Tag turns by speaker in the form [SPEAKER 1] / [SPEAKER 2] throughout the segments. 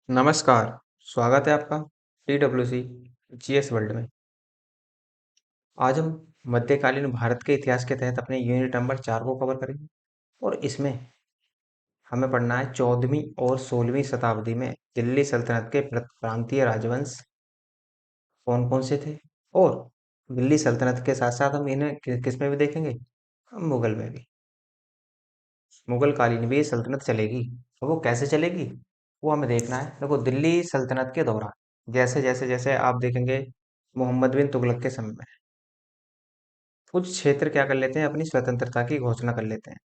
[SPEAKER 1] नमस्कार, स्वागत है आपका TWC जीएस वर्ल्ड में। आज हम मध्यकालीन भारत के इतिहास के तहत अपने यूनिट नंबर 4 को कवर करेंगे और इसमें हमें पढ़ना है 14वीं और 16वीं शताब्दी में दिल्ली सल्तनत के प्रांतीय राजवंश कौन कौन से थे और दिल्ली सल्तनत के साथ साथ हम इन्हें किस में भी देखेंगे, हम मुगल में भी। मुगल कालीन भी ये सल्तनत चलेगी और वो कैसे चलेगी वो हमें देखना है। देखो, दिल्ली सल्तनत के दौरान जैसे जैसे जैसे आप देखेंगे मोहम्मद बिन तुगलक के समय में कुछ क्षेत्र क्या कर लेते हैं, अपनी स्वतंत्रता की घोषणा कर लेते हैं।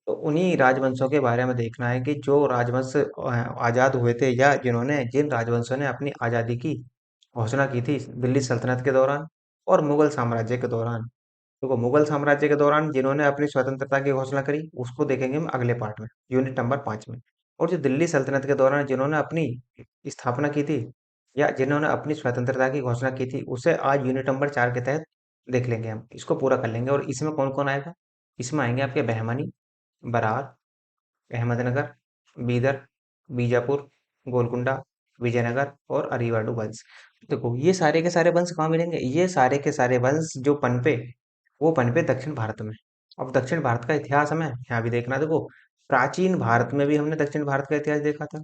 [SPEAKER 1] तो उन्हीं राजवंशों के बारे में देखना है कि जो राजवंश आजाद हुए थे या जिन राजवंशों ने अपनी आजादी की घोषणा की थी दिल्ली सल्तनत के दौरान और मुगल साम्राज्य के दौरान। देखो, मुगल साम्राज्य के दौरान जिन्होंने अपनी स्वतंत्रता की घोषणा करी उसको देखेंगे हम अगले पार्ट में, यूनिट नंबर 5 में। और जो दिल्ली सल्तनत के दौरान जिन्होंने अपनी स्थापना की थी या जिन्होंने अपनी स्वतंत्रता की घोषणा की थी उसे आज यूनिट नंबर 4 के तहत देख लेंगे। हम इसको पूरा कर लेंगे और इसमें कौन कौन आएगा। इसमें आएंगे आपके बहमनी, बरार, अहमदनगर, बीदर, बीजापुर, गोलकुंडा, विजयनगर और अरीवाडू वंश। देखो, ये सारे के सारे वंश कहाँ मिलेंगे, ये सारे के सारे वंश जो पनपे वो पनपे दक्षिण भारत में। अब दक्षिण भारत का इतिहास हमें यहाँ भी देखना है। देखो, प्राचीन भारत में भी हमने दक्षिण भारत का इतिहास देखा था।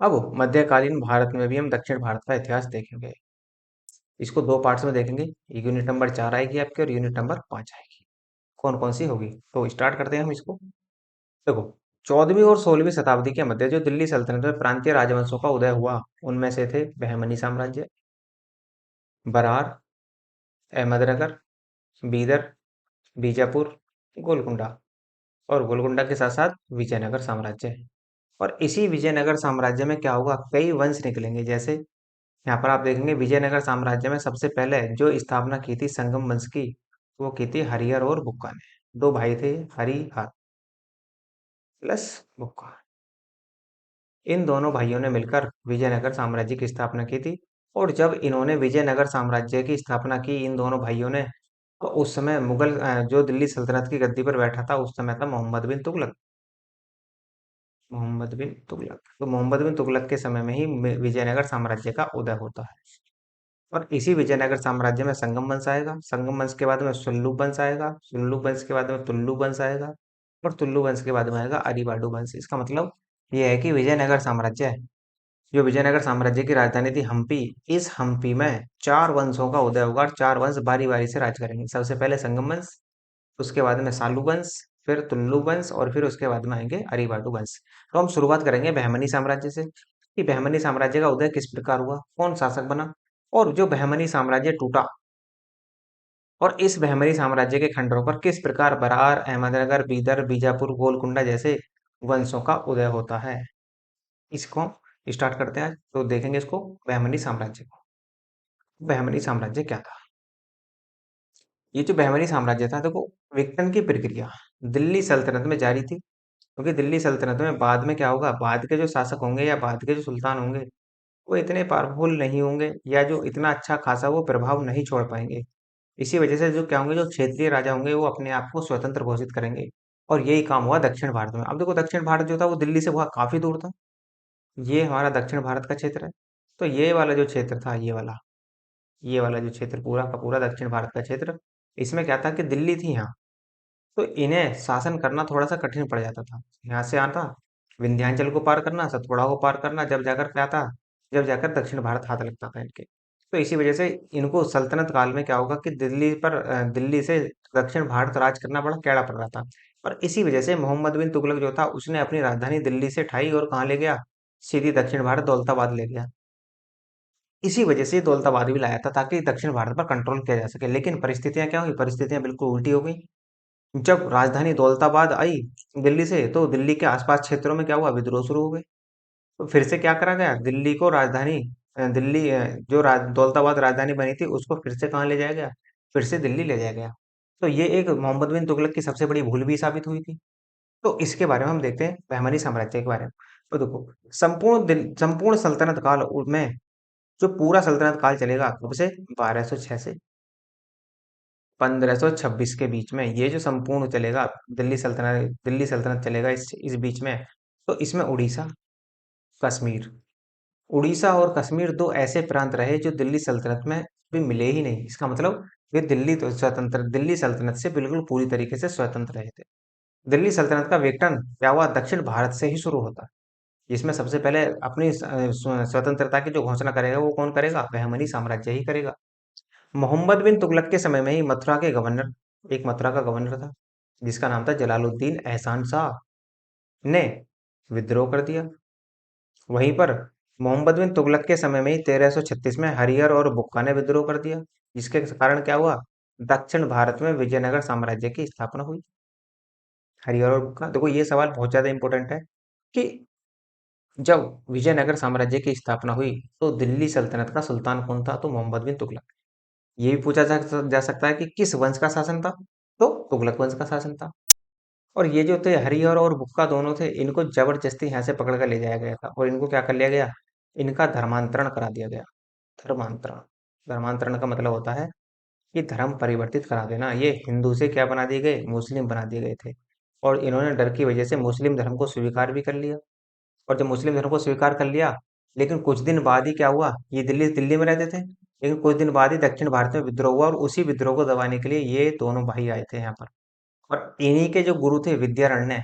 [SPEAKER 1] अब मध्यकालीन भारत में भी हम दक्षिण भारत का इतिहास देखेंगे। इसको दो पार्ट्स में देखेंगे। यूनिट नंबर 4 आएगी आपकी और यूनिट नंबर 5 आएगी। कौन कौन सी होगी तो स्टार्ट करते हैं हम इसको। देखो, 14वीं और 16वीं शताब्दी के मध्य जो दिल्ली सल्तनत में प्रांतीय राजवंशों का उदय हुआ उनमें से थे बहमनी साम्राज्य, बरार, अहमदनगर, बीदर, बीजापुर, गोलकुंडा और गोलकुंडा के साथ साथ विजयनगर साम्राज्य। और इसी विजयनगर साम्राज्य में क्या होगा, कई वंश निकलेंगे। जैसे यहाँ पर आप देखेंगे विजयनगर साम्राज्य में सबसे पहले जो स्थापना की थी संगम वंश की, वो की थी हरिहर और बुक्का ने। दो भाई थे, हरिहर प्लस बुक्का। इन दोनों भाइयों ने मिलकर विजयनगर साम्राज्य की स्थापना की थी। और जब इन्होंने विजयनगर साम्राज्य की स्थापना की इन दोनों भाइयों ने, तो उस समय जो दिल्ली सल्तनत की गद्दी पर बैठा था उस समय था मोहम्मद बिन तुगलक। मोहम्मद बिन तुगलक, तो मोहम्मद बिन तुगलक के समय में ही विजयनगर साम्राज्य का उदय होता है। और इसी विजयनगर साम्राज्य में संगम वंश आएगा, संगम वंश के बाद में सुल्लू वंश आएगा, सुल्लू वंश के बाद में तुल्लु वंश आएगा और तुल्लु वंश के बाद में आएगा अरीवाडु वंश। इसका मतलब यह है कि विजयनगर साम्राज्य है, जो विजयनगर साम्राज्य की राजधानी थी हम्पी, इस हम्पी में चार वंशों का उदय होगा और चार वंश बारी बारी से राज करेंगे। सबसे पहले संगम वंश, उसके बाद में सालू वंश, फिर तुल्लु वंश और फिर उसके बाद में आएंगे अरीवाडु वंश। तो हम शुरुआत करेंगे बहमनी साम्राज्य से कि बहमनी साम्राज्य का उदय किस प्रकार हुआ, कौन शासक बना और जो बहमनी साम्राज्य टूटा और इस बहमनी साम्राज्य के खंडरों पर किस प्रकार बरार, अहमदनगर, बीदर, बीजापुर, गोलकुंडा जैसे वंशों का उदय होता है। इसको स्टार्ट करते हैं आज। तो देखेंगे इसको, बहमनी साम्राज्य को। बहमनी साम्राज्य क्या था। ये जो बहमनी साम्राज्य था, देखो, विघटन की प्रक्रिया दिल्ली सल्तनत में जारी थी। क्योंकि दिल्ली सल्तनत में बाद में क्या होगा, बाद के जो शासक होंगे या बाद के जो सुल्तान होंगे वो इतने पावरफुल नहीं होंगे या जो इतना अच्छा खासा वो प्रभाव नहीं छोड़ पाएंगे। इसी वजह से जो क्या होंगे, जो क्षेत्रीय राजा होंगे वो अपने आप को स्वतंत्र घोषित करेंगे। और यही काम हुआ दक्षिण भारत में। अब देखो, दक्षिण भारत जो था वो दिल्ली से बहुत काफी दूर था। ये हमारा दक्षिण भारत का क्षेत्र है। तो ये वाला जो क्षेत्र था, ये वाला जो क्षेत्र पूरा का पूरा दक्षिण भारत का क्षेत्र, इसमें क्या था कि दिल्ली थी यहाँ, तो इन्हें शासन करना थोड़ा सा कठिन पड़ जाता था। यहाँ से आता विंध्याचल को पार करना, सतपुड़ा को पार करना, जब जाकर दक्षिण भारत हाथ लगता था इनके। तो इसी वजह से इनको सल्तनत काल में क्या होगा कि दिल्ली से दक्षिण भारत राज करना बड़ा कैड़ा पड़ रहा था। और इसी वजह से मोहम्मद बिन तुगलक जो था उसने अपनी राजधानी दिल्ली से उठाई और कहाँ ले गया, सीधी दक्षिण भारत दौलताबाद ले गया। इसी वजह से दौलताबाद भी लाया था ताकि दक्षिण भारत पर कंट्रोल किया जा सके। लेकिन परिस्थितियां क्या हुई, परिस्थितियां बिल्कुल उल्टी हो गई। जब राजधानी दौलताबाद आई दिल्ली से, तो दिल्ली के आसपास क्षेत्रों में क्या हुआ, विद्रोह शुरू हो गए। तो फिर से क्या करा गया, दिल्ली को राजधानी दिल्ली दौलताबाद राजधानी बनी थी उसको फिर से कहाँ ले जाया गया, फिर से दिल्ली ले जाया गया। तो ये एक मोहम्मद बिन तुगलक की सबसे बड़ी भूल भी साबित हुई थी। तो इसके बारे में हम देखते हैं, बहमनी साम्राज्य के बारे में। तो देखो, संपूर्ण सल्तनत काल में जो पूरा सल्तनत काल चलेगा कब से, 1206 से 1526 के बीच में, ये जो संपूर्ण चलेगा दिल्ली सल्तनत चलेगा इस बीच में। तो इसमें उड़ीसा, कश्मीर। उड़ीसा और कश्मीर दो ऐसे प्रांत रहे जो दिल्ली सल्तनत में भी मिले ही नहीं। इसका मतलब वे दिल्ली सल्तनत से बिल्कुल पूरी तरीके से स्वतंत्र रहे थे। दिल्ली सल्तनत का विघटन क्या हुआ, दक्षिण भारत से ही शुरू होता है। इसमें सबसे पहले अपनी स्वतंत्रता की जो घोषणा करेगा वो कौन करेगा, बहमनी साम्राज्य ही करेगा। मोहम्मद बिन तुगलक के समय में ही मथुरा के गवर्नर, एक मथुरा का गवर्नर था जिसका नाम था जलालुद्दीन एहसान शाह, ने विद्रोह कर दिया। वहीं पर मोहम्मद बिन तुगलक के समय में ही 1336 में हरिहर और बुक्का ने विद्रोह कर दिया, जिसके कारण क्या हुआ, दक्षिण भारत में विजयनगर साम्राज्य की स्थापना हुई। हरिहर और बुक्का, देखो ये सवाल बहुत ज्यादा इंपॉर्टेंट है कि जब विजयनगर साम्राज्य की स्थापना हुई तो दिल्ली सल्तनत का सुल्तान कौन था, तो मोहम्मद बिन तुगलक। ये भी पूछा जा सकता है कि किस वंश का शासन था, तो तुगलक वंश का शासन था। और ये जो थे हरिहर और बुक्का दोनों थे, इनको जबरदस्ती यहाँ से पकड़ कर ले जाया गया था और इनको क्या कर लिया गया, इनका धर्मांतरण करा दिया गया। धर्मांतरण, धर्मांतरण का मतलब होता है कि धर्म परिवर्तित करा देना। ये हिंदू से क्या बना दिए गए, मुस्लिम बना दिए गए थे। और इन्होंने डर की वजह से मुस्लिम धर्म को स्वीकार भी कर लिया। और जब मुस्लिम धर्म को स्वीकार कर लिया, लेकिन कुछ दिन बाद ही क्या हुआ, ये दिल्ली दिल्ली में रहते थे, लेकिन कुछ दिन बाद ही दक्षिण भारत में विद्रोह हुआ और उसी विद्रोह को दबाने के लिए ये दोनों भाई आए थे यहाँ पर। और इन्हीं के जो गुरु थे विद्यारण्य,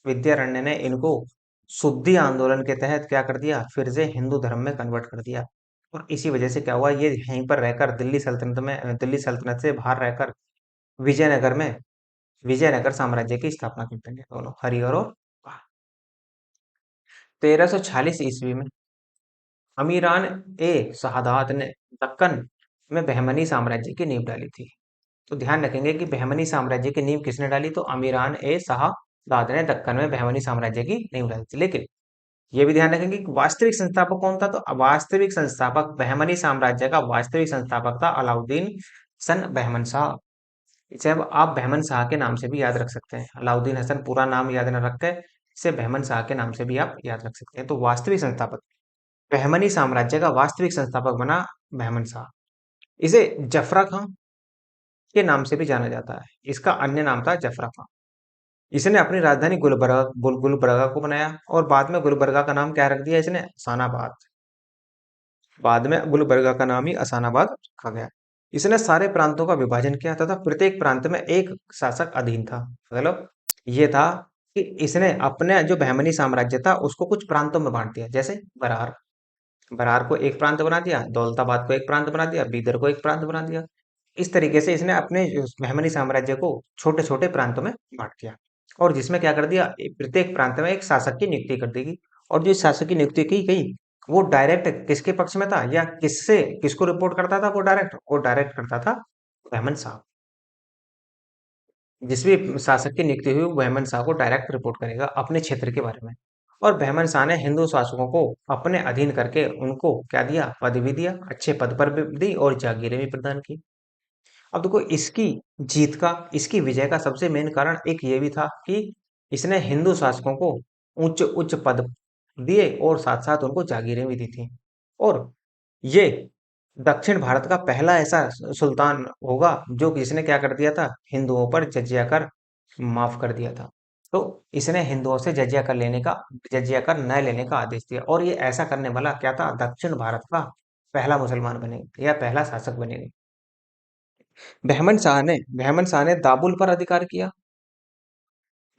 [SPEAKER 1] विद्यारण्य ने इनको शुद्धि आंदोलन के तहत क्या कर दिया, फिर से हिंदू धर्म में कन्वर्ट कर दिया। और इसी वजह से क्या हुआ, ये यहीं पर रहकर दिल्ली सल्तनत से बाहर रहकर विजयनगर में विजयनगर साम्राज्य की स्थापना करते हैं दोनों, हरिहर और 1346 ईस्वी में अमीरान ए शहादात ने दक्कन में बहमनी साम्राज्य की नींव डाली थी। तो ध्यान रखेंगे कि बहमनी साम्राज्य की नींव किसने डाली, तो अमीरान ए शहादात ने दक्कन में बहमनी साम्राज्य की नींव डाली थी। लेकिन ये भी ध्यान रखेंगे कि वास्तविक संस्थापक कौन था, तो वास्तविक संस्थापक बहमनी साम्राज्य का वास्तविक संस्थापक था अलाउद्दीन हसन बहमन शाह। इसे अब आप बहमन शाह के नाम से भी याद रख सकते हैं। अलाउद्दीन हसन पूरा नाम याद न रख के इसे बहमन शाह के नाम से भी आप याद रख सकते हैं। तो वास्तविक संस्थापक, बहमनी साम्राज्य का वास्तविक संस्थापक बना बहमन शाह। इसे जफरा खां के नाम से भी जाना जाता है। इसका अन्य नाम था जफरा खां। इसने अपनी राजधानी गुलबर्गा को बनाया और बाद में गुलबर्गा का नाम क्या रख दिया इसने, असानाबाद। बाद में गुलबर्गा का नाम ही असानाबाद रखा गया। इसने सारे प्रांतों का विभाजन किया तथा प्रत्येक प्रांत में एक शासक अधीन था। मतलब ये था कि इसने अपने जो बहमनी साम्राज्य था उसको कुछ प्रांतों में बांट दिया, जैसे बरार, बरार को एक प्रांत बना दिया, दौलताबाद को एक प्रांत बना दिया, बीदर को एक प्रांत बना दिया। इस तरीके से इसने अपने बहमनी साम्राज्य को छोटे छोटे प्रांतों में बांट दिया और जिसमें क्या कर दिया, प्रत्येक प्रांत में एक शासक की नियुक्ति कर देगी। और जो शासक की नियुक्ति की गई वो डायरेक्ट किसके पक्ष में था या किससे किसको रिपोर्ट करता था, वो डायरेक्ट करता था बहमन साहब। जिस भी शासक की नियुक्ति हुई वो बहमन शाह को डायरेक्ट रिपोर्ट करेगा अपने क्षेत्र के बारे में। और बहमन शाह ने हिंदू शासकों को अपने अधीन करके उनको क्या दिया, पद भी दिया, अच्छे पद पर भी दी और जागीरें भी प्रदान की। अब देखो इसकी जीत का, इसकी विजय का सबसे मेन कारण एक ये भी था कि इसने हिंदू शासकों को उच्च उच्च पद दिए और साथ साथ उनको जागीरें भी दी थी। और ये दक्षिण भारत का पहला ऐसा सुल्तान होगा जो जिसने क्या कर दिया था, हिंदुओं पर जजिया कर माफ कर दिया था। तो इसने हिंदुओं से जजिया कर न लेने का आदेश दिया और ये ऐसा करने वाला क्या था, दक्षिण भारत का पहला मुसलमान बनेगा या पहला शासक बनेगा। बहमन शाह ने दाबुल पर अधिकार किया,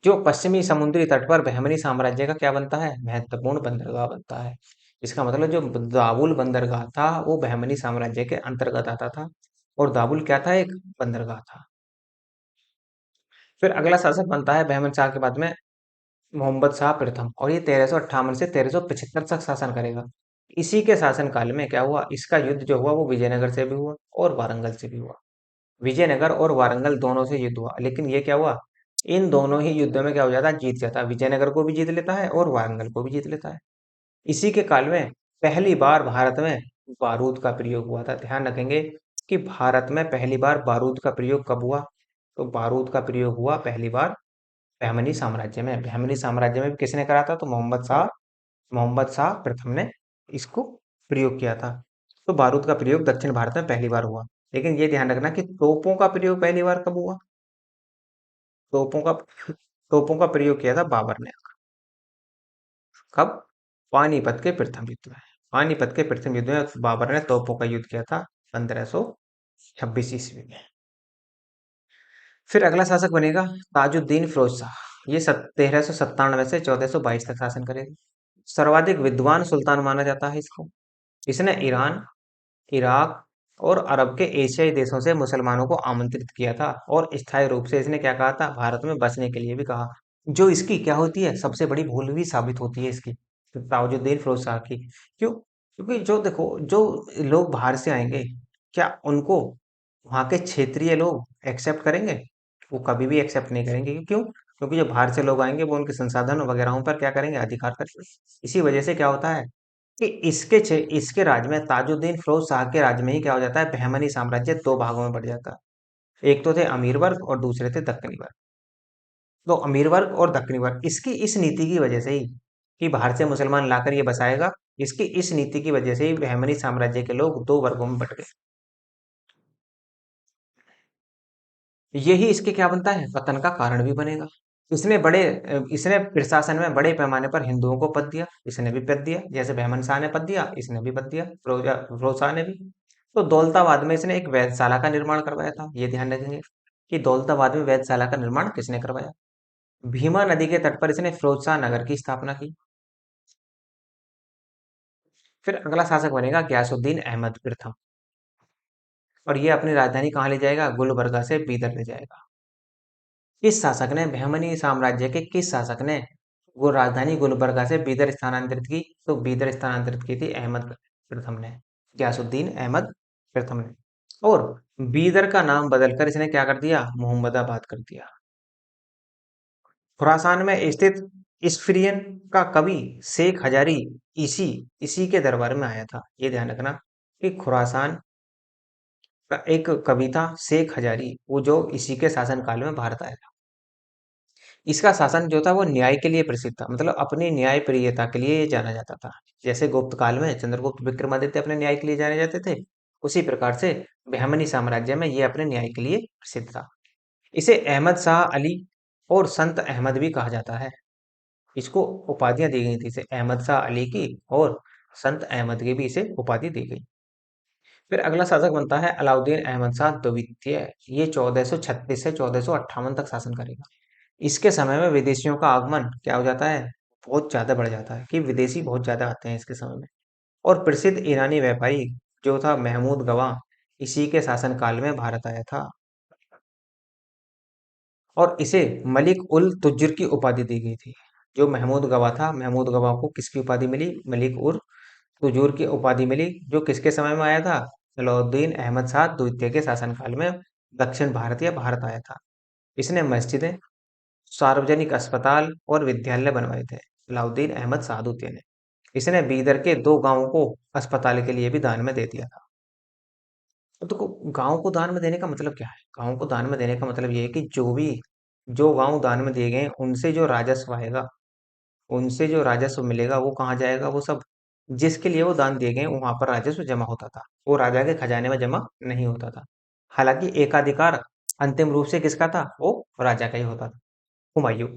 [SPEAKER 1] जो पश्चिमी समुद्री तट पर बहमनी साम्राज्य का क्या बनता है, महत्वपूर्ण बंदरगाह बनता है। इसका मतलब जो दाबुल बंदरगाह था वो बहमनी साम्राज्य के अंतर्गत आता था और दाबुल क्या था, एक बंदरगाह था। फिर अगला शासक बनता है बहमन शाह के बाद में मोहम्मद शाह प्रथम और ये 1358 से 1375 तक शासन करेगा। इसी के शासन काल में क्या हुआ, इसका युद्ध जो हुआ वो विजयनगर से भी हुआ और वारंगल से भी हुआ। विजयनगर और वारंगल दोनों से युद्ध हुआ, लेकिन ये क्या हुआ, इन दोनों ही युद्धों में क्या हो जाता है, जीत जाता है। विजयनगर को भी जीत लेता है और वारंगल को भी जीत लेता है। इसी के काल में पहली बार भारत में बारूद का प्रयोग हुआ था। ध्यान रखेंगे कि भारत में पहली बार बारूद का प्रयोग कब हुआ, तो बारूद का प्रयोग हुआ पहली बार बहमनी साम्राज्य में। बहमनी साम्राज्य में किसने करा था, तो मोहम्मद शाह प्रथम ने इसको प्रयोग किया था। तो बारूद का प्रयोग दक्षिण भारत में पहली बार हुआ। लेकिन ये ध्यान रखना कि तोपों का प्रयोग पहली बार कब हुआ, तोपों का तोपों का प्रयोग किया था बाबर ने। कब, पानीपत के प्रथम युद्ध में। पानीपत के प्रथम युद्ध में बाबर ने तोपों का युद्ध किया था 1526 ईस्वी में। फिर अगला शासक बनेगा ताजुद्दीन फिरोज शाह। ये 1397 से 1422 तक शासन करेगा। सर्वाधिक विद्वान सुल्तान माना जाता है इसको। इसने ईरान, इराक और अरब के एशियाई देशों से मुसलमानों को आमंत्रित किया था और स्थायी रूप से इसने क्या कहा था, भारत में बसने के लिए भी कहा। जो इसकी क्या होती है, सबसे बड़ी भूल भी साबित होती है इसकी, ताजुद्दीन फिरोज शाह की। क्यों? क्योंकि जो देखो, जो लोग बाहर से आएंगे, क्या उनको वहाँ के क्षेत्रीय लोग एक्सेप्ट करेंगे? वो कभी भी एक्सेप्ट नहीं करेंगे। क्यों? क्योंकि जो बाहर से लोग आएंगे वो उनके संसाधन वगैरह पर क्या करेंगे, अधिकार करेंगे। इसी वजह से क्या होता है कि इसके राज में, ताजुद्दीन फिरोज शाह के राज में ही क्या हो जाता है, बहमनी साम्राज्य दो भागों में बढ़ जाता है। एक तो थे अमीर वर्ग और दूसरे थे दक्कनी वर्ग। तो अमीर वर्ग और दक्कनी वर्ग, इसकी इस नीति की वजह से ही कि बाहर से मुसलमान लाकर ये बसाएगा, इसकी इस नीति की वजह से ही बहमनी साम्राज्य के लोग दो वर्गों में बट गए। यही इसके क्या बनता है, पतन का कारण भी बनेगा। इसने प्रशासन में बड़े पैमाने पर हिंदुओं को पद दिया, इसने भी पद दिया। जैसे बहमन शाह ने पद दिया, इसने भी पद दिया, फिरोज शाह ने भी। तो दौलताबाद में इसने एक वेधशाला का निर्माण करवाया था। ये ध्यान रखेंगे कि दौलताबाद में वेधशाला का निर्माण किसने करवाया। भीमा नदी के तट पर इसने फिरोज शाह नगर की स्थापना की। फिर अगला शासक बनेगा गयासुद्दीन अहमद प्रथम, और ये अपनी राजधानी कहाँ ले जाएगा, गुलबर्गा से बीदर ले जाएगा। किस शासक ने, बहमनी साम्राज्य के किस शासक ने वो राजधानी गुलबर्गा से बीदर स्थानांतरित की? तो बीदर स्थानांतरित की थी अहमद प्रथम ने, गयासुद्दीन अहमद प्रथम ने। और बीदर का नाम बदलकर इसने क्या कर दिया, मोहम्मदाबाद कर दिया। खुरासान में स्थित इस्फिरियन का कवि शेख हजारी इसी इसी के दरबार में आया था। ये ध्यान रखना कि खुरासान का एक कवि था शेख हजारी, वो जो इसी के शासनकाल में भारत आया था। इसका शासन जो था वो न्याय के लिए प्रसिद्ध था, मतलब अपनी न्याय प्रियता के लिए ये जाना जाता था। जैसे गुप्त काल में चंद्रगुप्त विक्रमादित्य अपने न्याय के लिए जाने जाते थे, उसी प्रकार से बहमनी साम्राज्य में ये अपने न्याय के लिए प्रसिद्ध था। इसे अहमद शाह अली और संत अहमद भी कहा जाता है। इसको उपाधियां दी गई थी, इसे अहमद शाह अली की और संत अहमद की भी इसे उपाधि दी गई। फिर अगला शासक बनता है अलाउद्दीन अहमद शाह द्वितीय। ये 1436 से 1458 तक शासन करेगा। इसके समय में विदेशियों का आगमन क्या हो जाता है, बहुत ज्यादा बढ़ जाता है, कि विदेशी बहुत ज्यादा आते हैं इसके समय में। और प्रसिद्ध ईरानी व्यापारी जो था महमूद गवा, इसी के शासनकाल में भारत आया था। और इसे मलिक उल तुज्र की उपाधि दी गई थी। जो महमूद गवा था, महमूद गवा को किसकी उपाधि मिली, मलिक उल तुजूर की उपाधि मिली, जो किसके समय में आया था, अलाउद्दीन अहमद शाह द्वितीय के शासनकाल में दक्षिण भारत या भारत आया था। इसने मस्जिदें, सार्वजनिक अस्पताल और विद्यालय बनवाए थे, अलाउद्दीन अहमद शाह द्वितीय ने। इसने बीदर के दो गांवों को अस्पताल के लिए भी दान में दे दिया था। तो गांव को दान में देने का मतलब क्या है, गांव को दान में देने का मतलब ये है कि जो गांव दान में दिए गए हैं, उनसे जो राजस्व आएगा, उनसे जो राजस्व मिलेगा वो कहाँ जाएगा, वो सब जिसके लिए वो दान दिए गए वहां पर राजस्व जमा होता था, वो राजा के खजाने में जमा नहीं होता था। हालांकि एकाधिकार अंतिम रूप से किसका था, वो राजा का ही होता था। हुमायूं,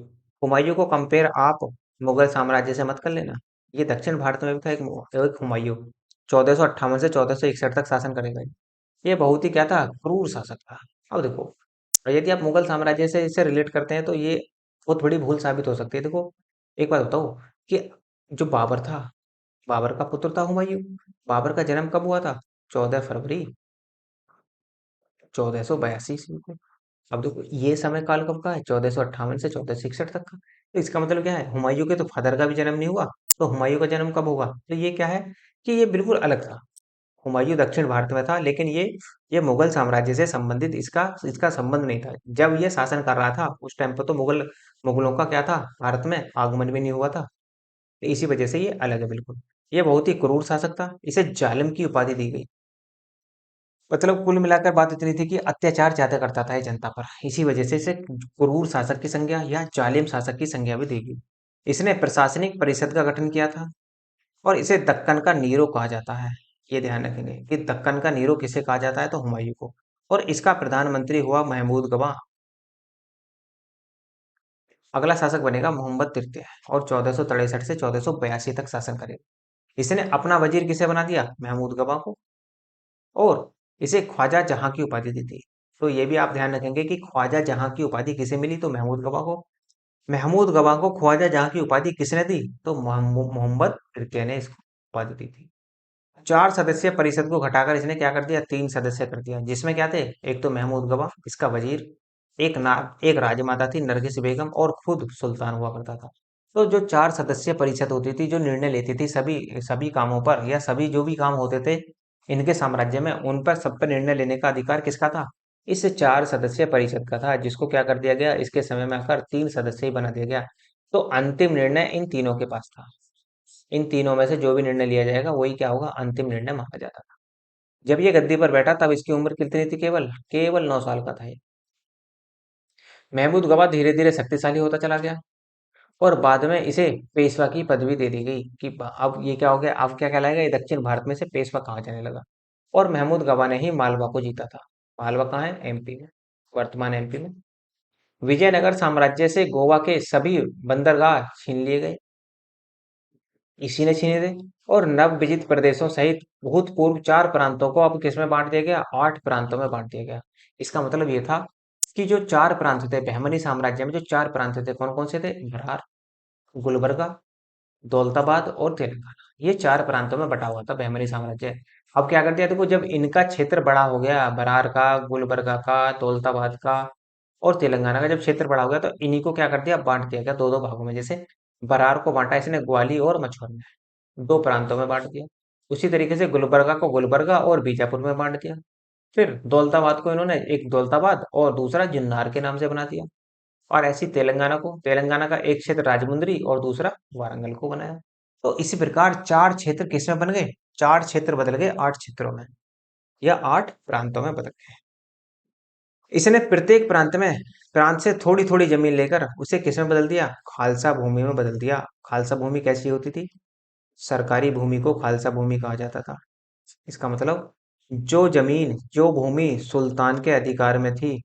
[SPEAKER 1] हुमायूं को कंपेयर आप मुगल साम्राज्य से मत कर लेना। ये दक्षिण भारत में भी था एक हुमायूं। 1458 से 1461 तक शासन करेगा ये बहुत ही क्या था, क्रूर शासक था। अब देखो, और यदि आप मुगल साम्राज्य से इसे रिलेट करते हैं तो ये बहुत बड़ी भूल साबित हो सकती है। देखो, एक बात बताओ कि जो बाबर था, बाबर का पुत्र था हुमायूं। बाबर का जन्म कब हुआ था, 14 फरवरी 1482 ईस्वी को। अब देखो, ये समय काल कब का है, 1458 से 1461 तक का। तो इसका मतलब क्या है, हुमायूं के तो फादर का भी जन्म नहीं हुआ, तो हुमायूं का जन्म कब होगा, तो ये क्या है कि ये बिल्कुल अलग था। हुमायूं दक्षिण भारत में था, लेकिन ये मुगल साम्राज्य से संबंधित इसका इसका संबंध नहीं था। जब ये शासन कर रहा था उस टाइम पर तो मुगलों का क्या था, भारत में आगमन भी नहीं हुआ था। तो इसी वजह से ये अलग है बिल्कुल। ये बहुत ही क्रूर शासक था, इसे जालिम की उपाधि दी गई। मतलब कुल मिलाकर बात इतनी थी कि अत्याचार ज्यादा करता था ये जनता पर, इसी वजह से इसे क्रूर शासक की संज्ञा या जालिम शासक की संज्ञा भी दी गई। इसने प्रशासनिक परिषद का गठन किया था, और इसे दक्कन का नीरो कहा जाता है। ये ध्यान रखेंगे कि दक्कन का नीरो किसे कहा जाता है, तो हुमायूं को। और इसका प्रधानमंत्री हुआ महमूद गवा। अगला शासक बनेगा मोहम्मद तृतीय और 1463 से 1482 तक शासन करेगा। इसने अपना वजीर किसे बना दिया? महमूद गवा को। और इसे ख्वाजा जहां की उपाधि दी थी। तो ये भी आप ध्यान रखेंगे कि ख्वाजा जहां की उपाधि किसे मिली? तो महमूद गवा को। महमूद गवा को ख्वाजा जहां की उपाधि किसने दी? तो मोहम्मद तृतीय ने इसको उपाधि दी थी। 4 सदस्यीय परिषद को घटाकर इसने क्या कर दिया? 3 सदस्य कर दिया, जिसमें क्या थे? एक तो महमूद गवा, इसका वजीर, एक राजमाता थी नरगिस बेगम, और खुद सुल्तान हुआ करता था। तो जो 4 सदस्यीय परिषद होती थी, जो निर्णय लेती थी सभी सभी कामों पर, या सभी जो भी काम होते थे इनके साम्राज्य में, उन पर सब पर निर्णय लेने का अधिकार किसका था? इस 4 सदस्यीय परिषद का था, जिसको क्या कर दिया गया? इसके समय में आकर 3 सदस्य ही बना दिया गया। तो अंतिम निर्णय इन तीनों के पास था। इन तीनों में से जो भी निर्णय लिया जाएगा वही क्या होगा? अंतिम निर्णय माना जाता था। जब ये गद्दी पर बैठा तब इसकी उम्र कितनी थी? केवल केवल 9 साल का था ये। महमूद गवा धीरे धीरे शक्तिशाली होता चला गया और बाद में इसे पेशवा की पदवी दे दी गई कि अब ये क्या हो गया? अब क्या कहलाएगा? ये दक्षिण भारत में से पेशवा कहा जाने लगा। और महमूद गवा ने ही मालवा को जीता था। मालवा कहाँ है? एमपी में, वर्तमान एमपी में। विजयनगर साम्राज्य से गोवा के सभी बंदरगाह छीन लिए गए, इसी ने छीने थे। और नव विजित प्रदेशों सहित भूतपूर्व 4 प्रांतों को अब किसमें बांट दिया गया? 8 प्रांतों में बांट दिया गया। इसका मतलब ये था कि जो 4 प्रांत थे बहमनी साम्राज्य में, जो 4 प्रांत थे कौन कौन से थे? बरार, गुलबर्गा, दौलताबाद और तेलंगाना। ये 4 प्रांतों में बटा हुआ था बहमनी साम्राज्य। अब क्या कर दिया? देखो, जब इनका क्षेत्र बड़ा हो गया, बरार का, गुलबर्गा का, दौलताबाद का और तेलंगाना का जब क्षेत्र बड़ा हो गया, तो इन्हीं को क्या कर दिया? बांट दिया गया दो दो भागों में। जैसे बरार को बांटा इसने ग्वाली और मछुआरा में, 2 प्रांतों में बांट दिया। उसी तरीके से गुलबर्गा को गुलबर्गा और बीजापुर में बांट दिया। फिर दौलताबाद को इन्होंने एक दौलताबाद और दूसरा जुन्नार के नाम से बना दिया। और ऐसी तेलंगाना का एक क्षेत्र राजमुंद्री और दूसरा वारंगल को बनाया। तो इसी प्रकार 4 क्षेत्र किसमें बन गए? 4 क्षेत्र बदल गए 8 क्षेत्रों में, या 8 प्रांतों में बदल गए। इसने प्रत्येक प्रांत से थोड़ी थोड़ी जमीन लेकर उसे किसमें बदल दिया? खालसा भूमि में बदल दिया। खालसा भूमि कैसी होती थी? सरकारी भूमि को खालसा भूमि कहा जाता था। इसका मतलब जो भूमि सुल्तान के अधिकार में थी,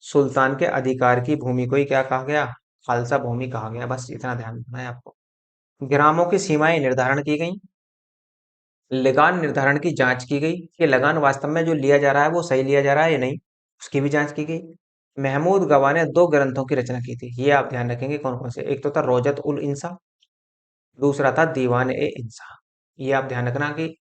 [SPEAKER 1] सुल्तान के अधिकार की भूमि को ही क्या कहा गया? खालसा भूमि कहा गया। बस इतना ध्यान रखना है आपको। ग्रामों की सीमाएं निर्धारण की गई, लगान निर्धारण की जांच की गई कि लगान वास्तव में जो लिया जा रहा है वो सही लिया जा रहा है या नहीं, उसकी भी जांच की गई। महमूद गवा ने 2 ग्रंथों की रचना की थी, ये आप ध्यान रखेंगे कौन कौन से। एक तो था रोजत उल इंसा, दूसरा था दीवान ए इंसा। ये आप ध्यान रखना कि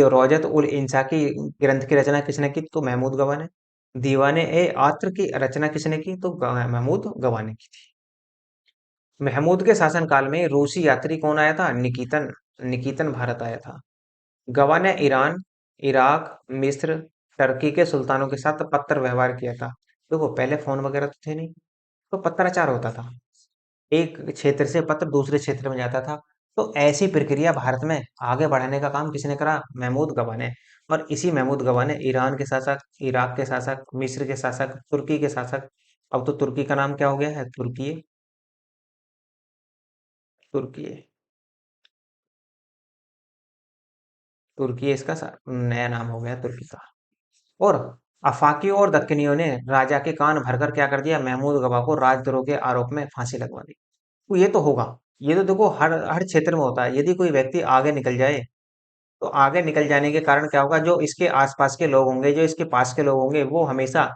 [SPEAKER 1] रोजत उल इंसा की ग्रंथ की रचना किसने की? तो महमूद गवा ने। दीवाने ए आत्र की रचना किसने की? तो महमूद गवा ने की थी। महमूद के शासनकाल में रूसी यात्री कौन आया था? निकितन। निकितन भारत आया था। गवा ने ईरान, इराक, मिस्र, टर्की के सुल्तानों के साथ पत्र व्यवहार किया था। देखो, पहले फोन वगैरह तो थे नहीं, तो पत्राचार होता था। एक क्षेत्र से पत्र दूसरे क्षेत्र में जाता था। तो ऐसी प्रक्रिया भारत में आगे बढ़ाने का काम किसने करा? महमूद गवा ने। और इसी महमूद गवा ने ईरान के शासक, इराक के शासक, मिस्र के शासक, तुर्की के शासक, अब तो तुर्की का नाम क्या हो गया है? तुर्की। तुर्की, तुर्की इसका नया नाम हो गया, तुर्की का। और अफाकियों और दक्कनियों ने राजा के कान भरकर क्या कर दिया? महमूद गवा को राजद्रोह के आरोप में फांसी लगवा दी। तो ये तो होगा, ये तो देखो हर हर क्षेत्र में होता है। यदि कोई व्यक्ति आगे निकल जाए, तो आगे निकल जाने के कारण क्या होगा? जो इसके आसपास के लोग होंगे, जो इसके पास के लोग होंगे, वो हमेशा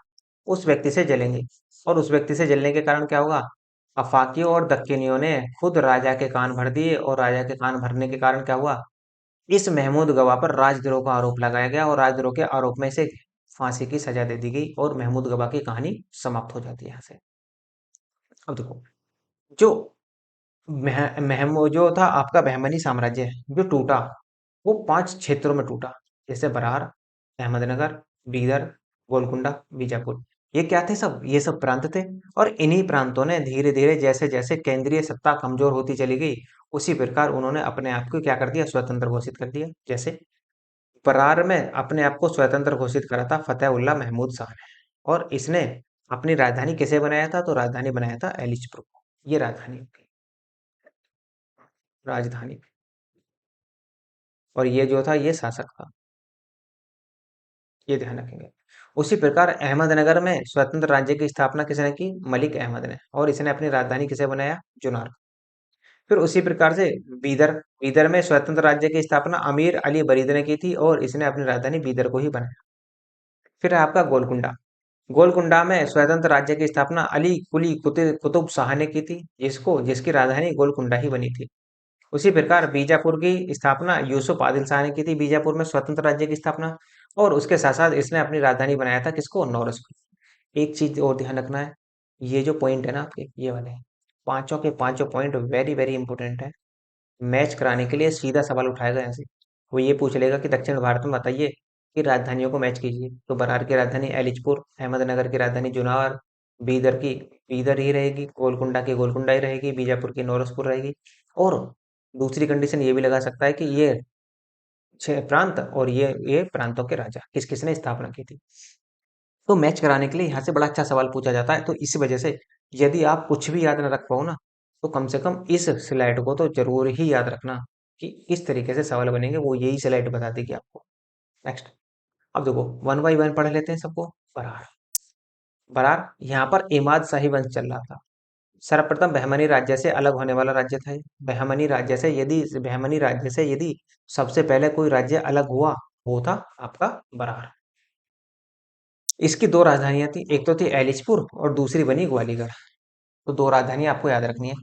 [SPEAKER 1] उस व्यक्ति से जलेंगे। और उस व्यक्ति से जलने के कारण क्या होगा? अफाकियों और दक्कनियों ने खुद राजा के कान भर दिए, और राजा के कान भरने के कारण क्या हुआ? इस महमूद गवा पर राजद्रोह का आरोप लगाया गया, और राजद्रोह के आरोप में इसे फांसी की सजा दे दी गई, और महमूद गवा की कहानी समाप्त हो जाती है यहाँ से। अब देखो, जो जो था आपका बहमनी साम्राज्य जो टूटा, वो 5 क्षेत्रों में टूटा। जैसे बरार, अहमदनगर, बीदर, गोलकुंडा, बीजापुर। ये क्या थे? सब ये सब प्रांत थे। और इन्हीं प्रांतों ने धीरे धीरे जैसे जैसे केंद्रीय सत्ता कमजोर होती चली गई, उसी प्रकार उन्होंने अपने आप को क्या कर दिया? स्वतंत्र घोषित कर दिया। जैसे बरार में अपने आप को स्वतंत्र घोषित करा था फतेहुल्ला महमूद शाह ने। और इसने अपनी राजधानी किसे बनाया था? तो राजधानी बनाया था एलिचपुर को। ये राजधानी होगी, राजधानी। और ये जो था ये शासक था, ये ध्यान रखेंगे। उसी प्रकार अहमदनगर में स्वतंत्र राज्य की स्थापना किसने की? मलिक अहमद ने। और इसने अपनी राजधानी किसे बनाया? जुनार। फिर उसी प्रकार से बीदर, बीदर में स्वतंत्र राज्य की स्थापना अमीर अली बरीद ने की थी और इसने अपनी राजधानी बीदर को ही बनाया। फिर है आपका गोलकुंडा। गोलकुंडा में स्वतंत्र राज्य की स्थापना अली कुली कुतुब शाह ने की थी, जिसकी राजधानी गोलकुंडा ही बनी थी। उसी प्रकार बीजापुर की स्थापना यूसुफ आदिल शाह ने की थी, बीजापुर में स्वतंत्र राज्य की स्थापना। और उसके साथ साथ इसने अपनी राजधानी बनाया था किसको? नौरस को। एक चीज और ध्यान रखना है, ये जो पॉइंट है ना आपके, ये वाले पांचों के पांचों पॉइंट वेरी वेरी इंपॉर्टेंट है। मैच कराने के लिए सीधा सवाल उठाएगा यहाँ से। वो ये पूछ लेगा कि दक्षिण भारत में बताइए कि राजधानियों को मैच कीजिए, तो बरार की राजधानी एलिचपुर, अहमदनगर की राजधानी जुनार, बीदर की बीदर ही रहेगी, गोलकुंडा की गोलकुंडा ही रहेगी, बीजापुर की नौरसपुर रहेगी। और दूसरी कंडीशन ये भी लगा सकता है कि ये छह प्रांत और ये प्रांतों के राजा किस किसने स्थापना की थी। तो मैच कराने के लिए यहाँ से बड़ा अच्छा सवाल पूछा जाता है। तो इस वजह से यदि आप कुछ भी याद न रख पाओ ना, तो कम से कम इस स्लाइड को तो जरूर ही याद रखना कि इस तरीके से सवाल बनेंगे, वो यही स्लाइड बता देगी आपको। नेक्स्ट, अब देखो वन बाई वन पढ़ लेते हैं सबको। बरार, बरार यहाँ पर इमाद शाही वंश चल रहा था। सर्वप्रथम बहमनी राज्य से अलग होने वाला राज्य था ये। बहमनी राज्य से यदि सबसे पहले कोई राज्य अलग हुआ, वो था आपका बरार। इसकी दो राजधानियां थी, एक तो थी एलिचपुर और दूसरी बनी ग्वालियर। तो दो राजधानी आपको याद रखनी है।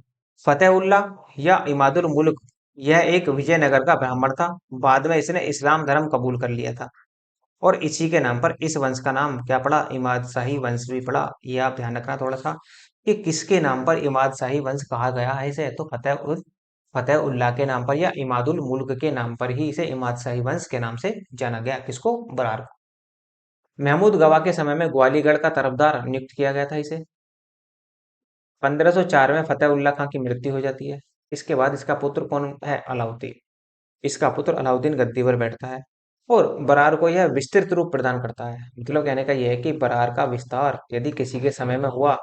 [SPEAKER 1] फतेहुल्लाह या इमादुल मुल्क, यह एक विजयनगर का ब्राह्मण था। बाद में इसने इस्लाम धर्म कबूल कर लिया था और इसी के नाम पर इस वंश का नाम क्या पड़ा? इमाद शाही वंश भी पड़ा। ये आप ध्यान रखना थोड़ा सा कि किसके नाम पर इमाद शाही वंश कहा गया है इसे। तो फतेहुल्लाह के नाम पर या इमादुल मुल्क के नाम पर ही इसे इमाद शाही वंश के नाम से जाना गया। किसको? बरार को। महमूद गवा के समय में ग्वालीगढ़ का तरफदार नियुक्त किया गया था इसे। 1504 में फतेहुल्लाह खां की मृत्यु हो जाती है। इसके बाद इसका पुत्र कौन है? अलाउद्दीन। इसका पुत्र अलाउद्दीन गद्दी पर बैठता है और बरार को यह विस्तृत रूप प्रदान करता है। मतलब कहने का यह है कि बरार का विस्तार यदि किसी के समय में हुआ,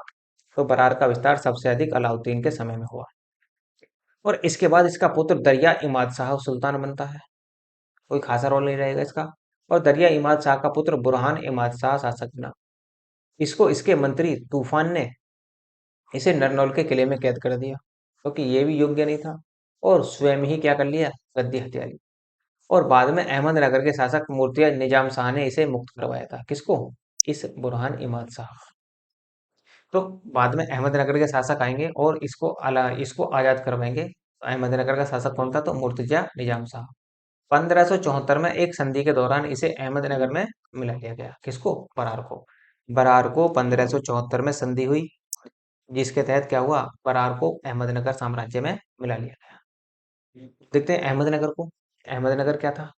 [SPEAKER 1] तो बरार का विस्तार सबसे अधिक अलाउद्दीन के समय में हुआ। और इसके बाद इसका पुत्र दरिया इमाद शाह सुल्तान बनता है। कोई खासा रोल नहीं रहेगा इसका। और दरिया इमाद शाह का पुत्र बुरहान इमाद शाह शासक बना। इसको इसके मंत्री तूफान ने इसे नरनौल के किले में कैद कर दिया, क्योंकि ये भी योग्य नहीं था। और स्वयं ही क्या कर लिया? गद्दी हत्या ली। और बाद में अहमदनगर के शासक मुर्तिया निजाम शाह ने इसे मुक्त करवाया था। किसको? इस बुरहान इमाद शाह। तो बाद में अहमदनगर के शासक आएंगे और इसको आजाद करवाएंगे। अहमदनगर का शासक कौन था? तो मुर्तजा निजाम शाह। 1574 में एक संधि के दौरान इसे अहमदनगर में मिला लिया गया। किसको? बरार को। बरार को 1574 में संधि हुई, जिसके तहत क्या हुआ? बरार को अहमदनगर साम्राज्य में मिला लिया गया। देखते हैं अहमदनगर को। अहमदनगर क्या था?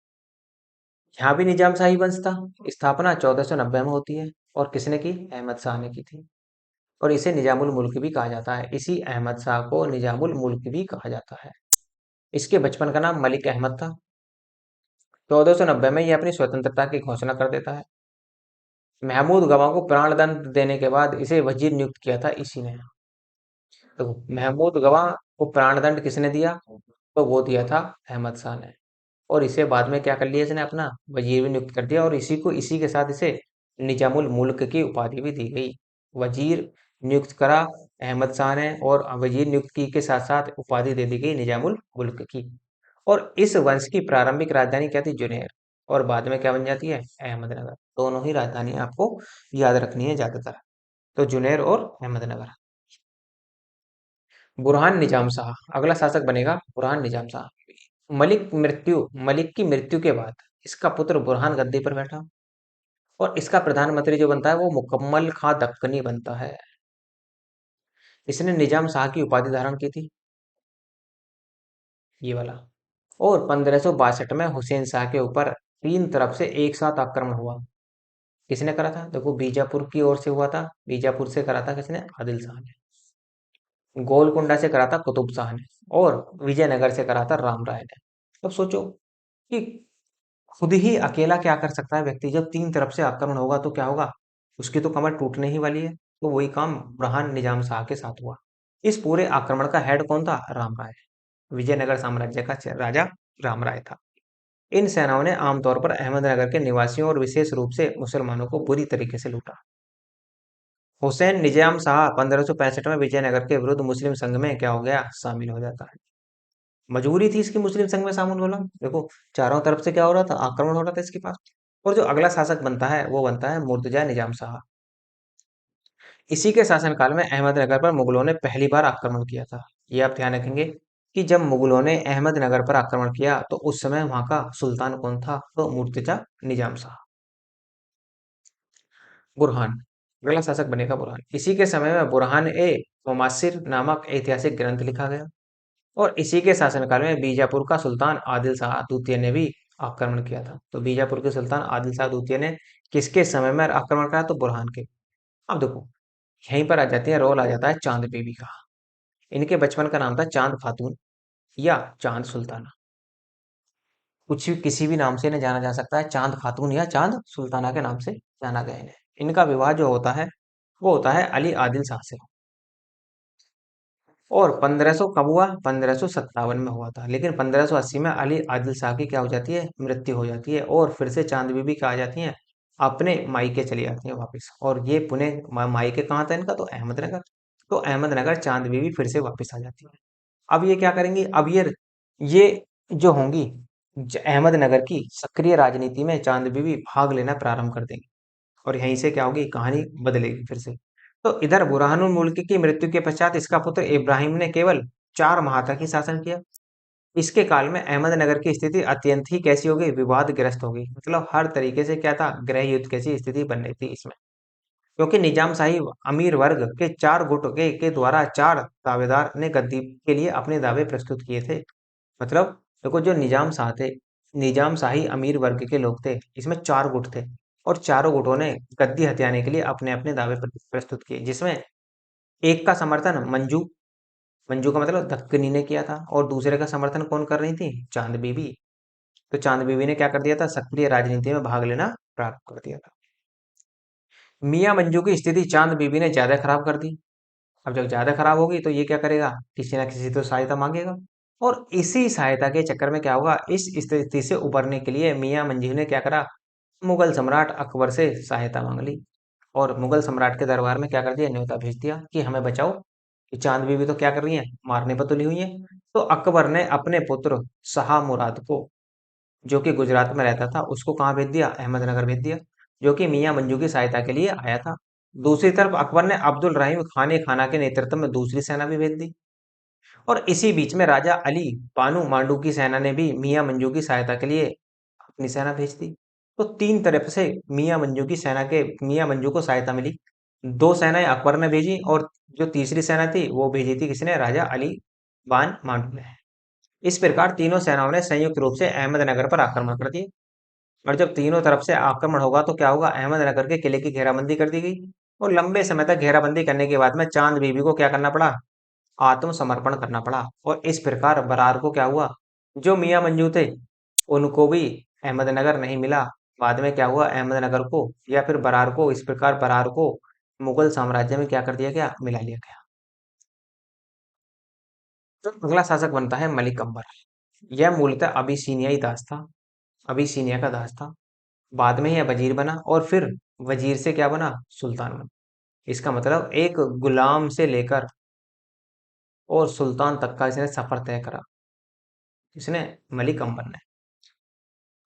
[SPEAKER 1] यहाँ भी निजाम शाही वंश था। स्थापना 1490 में होती है और किसने की? अहमद शाह ने की थी। और इसे निजामुल मुल्क भी कहा जाता है। इसी अहमद शाह को निजामुल मुल्क भी कहा जाता है। इसके बचपन का नाम मलिक अहमद था। 1490 में यह अपनी स्वतंत्रता की घोषणा कर देता है। महमूद गवाह को प्राणदंड देने के बाद इसे वजीर नियुक्त किया था इसी ने। तो महमूद गवाह को प्राणदंड किसने दिया? तो वो दिया था अहमद शाह ने। और इसे बाद में क्या कर लिया इसने? अपना वजीर भी नियुक्त कर दिया और इसी के साथ इसे निजामुल मुल्क की उपाधि भी दी गई। वजीर नियुक्त करा अहमद शाह ने और वजीर नियुक्त की के साथ साथ उपाधि दे दी गई निजामुल मुल्क की। और इस वंश की प्रारंभिक राजधानी क्या थी? जुनेर। और बाद में क्या बन जाती है? अहमदनगर। दोनों ही राजधानी आपको याद रखनी है ज्यादातर। तो जुनेर और अहमदनगर। बुरहान निजाम शाह अगला शासक बनेगा। बुरहान निजाम शाह। मलिक की मृत्यु के बाद इसका पुत्र बुरहान गद्दी पर बैठा और इसका प्रधानमंत्री जो बनता है वो मुकम्मल खां दक्कनी बनता है। इसने निजाम शाह की उपाधि धारण की थी, ये वाला। और 1562 में हुसैन शाह के ऊपर तीन तरफ से एक साथ आक्रमण हुआ। किसने करा था? देखो बीजापुर की ओर से हुआ था। बीजापुर से करा था किसने? आदिल शाह ने। गोलकुंडा से करा था कुतुब शाह ने। और विजयनगर से करा था राम राय ने। अब सोचो कि खुद ही अकेला क्या कर सकता है व्यक्ति? जब तीन तरफ से आक्रमण होगा तो क्या होगा? उसकी तो कमर टूटने ही वाली है। तो वही काम बुरहान निजाम शाह के साथ हुआ। इस पूरे आक्रमण का हेड कौन था? राम राय। विजयनगर साम्राज्य का राजा राम राय था। इन सेनाओं ने आमतौर पर अहमदनगर के निवासियों और विशेष रूप से मुसलमानों को बुरी तरीके से लूटा। हुसैन निजाम शाह 1565 में विजयनगर के विरुद्ध मुस्लिम संघ में क्या हो गया, शामिल हो जाता है। मजबूरी थी इसकी मुस्लिम संघ में शामिल होना। देखो, चारों तरफ से क्या हो रहा था, आक्रमण हो रहा था इसके पास। और जो अगला शासक बनता है वो बनता है मुर्तजा निजाम शाह। इसी के शासनकाल में अहमदनगर पर मुगलों ने पहली बार आक्रमण किया था। ये आप ध्यान रखेंगे कि जब मुगलों ने अहमदनगर पर आक्रमण किया तो उस समय वहां का सुल्तान कौन था, तो मुर्तजा निजाम शाह। बुरहान, अगला शासक बनेगा बुरहान। इसी के समय में बुरहान ए मुमासिर नामक ऐतिहासिक ग्रंथ लिखा गया। और इसी के शासनकाल में बीजापुर का सुल्तान आदिल शाह द्वितीय ने भी आक्रमण किया था। तो बीजापुर के सुल्तान आदिल शाह द्वितीय ने किसके समय में आक्रमण करा, तो बुरहान के। अब देखो, यहीं पर आ जाती है, रोल आ जाता है चांद बीबी का। इनके बचपन का नाम था चांद खातून या चांद सुल्ताना। कुछ भी, किसी भी नाम से इन्हें जाना जा सकता है, चांद खातून या चांद सुल्ताना के नाम से जाना गया इन्हें। इनका विवाह जो होता है वो होता है अली आदिल शाह से। और 1500 कब हुआ, 1557 में हुआ था। लेकिन 1580 में अली आदिल शाह की क्या हो जाती है, मृत्यु हो जाती है। और फिर से चांद बीबी क्या आ जाती हैं, अपने मायके चली जाती हैं वापस। और ये पुणे मायके कहाँ था इनका, तो अहमदनगर। तो अहमदनगर चांद बीबी फिर से वापस आ जाती है। अब ये क्या करेंगी, अब ये जो होंगी, अहमदनगर की सक्रिय राजनीति में चांद बीबी भाग लेना प्रारंभ कर देंगी। और यहीं से क्या होगी, कहानी बदलेगी फिर से। तो इधर बुरहानुल मुल्क की मृत्यु के पश्चात इसका पुत्र इब्राहिम ने केवल 4 माह तक ही शासन किया। इसके काल में अहमदनगर की स्थिति अत्यंत ही कैसी हो गई, विवादग्रस्त हो गई। मतलब हर तरीके से क्या था, गृह युद्ध कैसी स्थिति बन रही थी इसमें। क्योंकि निजाम शाही अमीर वर्ग के 4 गुट के द्वारा 4 दावेदार ने गद्दी के लिए अपने दावे प्रस्तुत किए थे। मतलब देखो, जो निजाम शाह थे, निजाम शाही अमीर वर्ग के लोग थे, इसमें 4 गुट थे। और चारों गुटों ने गद्दी हथियाने के लिए अपने अपने दावे प्रस्तुत किए, जिसमें एक का समर्थन मंजू, मंजू का मतलब दक्कनी ने किया था। और दूसरे का समर्थन कौन कर रही थी, चांद बीबी। तो चांद बीबी ने क्या कर दिया था, सक्रिय राजनीति में भाग लेना प्रारंभ कर दिया था। मियां मंजू की स्थिति चांद बीबी ने ज्यादा खराब कर दी। अब जब ज्यादा खराब होगी तो ये क्या करेगा, किसी ना किसी तो सहायता मांगेगा। और इसी सहायता के चक्कर में क्या होगा, इस स्थिति से उबरने के लिए मियां मंजू ने क्या करा, मुगल सम्राट अकबर से सहायता मांग ली। और मुगल सम्राट के दरबार में क्या कर दिया, न्योता भेज दिया कि हमें बचाओ, कि चांद बीबी तो क्या कर रही है, मारने पर तुली हुई है। तो अकबर ने अपने पुत्र शाह मुराद को, जो कि गुजरात में रहता था, उसको कहाँ भेज दिया, अहमदनगर भेज दिया, जो कि मियां मंजू की सहायता के लिए आया था। दूसरी तरफ अकबर ने अब्दुल रहीम खान खाना के नेतृत्व में दूसरी सेना भी भेज दी। और इसी बीच में राजा अली बानू मांडू की सेना ने भी मियां मंजू की सहायता के लिए अपनी सेना भेज दी। तो 3 तरफ से मियां मंजू को सहायता मिली। 2 सेनाएं अकबर ने भेजी, और जो तीसरी सेना थी वो भेजी थी किसने, राजा अली बान मांडू ने। इस प्रकार तीनों सेनाओं ने संयुक्त रूप से अहमदनगर पर आक्रमण कर दिया। और जब तीनों तरफ से आक्रमण होगा तो क्या होगा, अहमदनगर के किले की घेराबंदी कर दी गई। और लंबे समय तक घेराबंदी करने के बाद में चांद बीबी को क्या करना पड़ा, आत्मसमर्पण करना पड़ा। और इस प्रकार बरार को क्या हुआ, जो मियां मंजू थे उनको भी अहमदनगर नहीं मिला। बाद में क्या हुआ, अहमदनगर को या फिर बरार को, इस प्रकार बरार को मुगल साम्राज्य में क्या कर दिया गया, मिला लिया गया। तो अगला शासक बनता है मलिक अंबर। यह मूलतः अबिसिनियाई दास था, अबिसिनिया का दास था। बाद में यह वजीर बना, और फिर वजीर से क्या बना, सुल्तान बना। इसका मतलब एक गुलाम से लेकर और सुल्तान तक का इसने सफर तय करा। इसने, मलिक अंबर ने,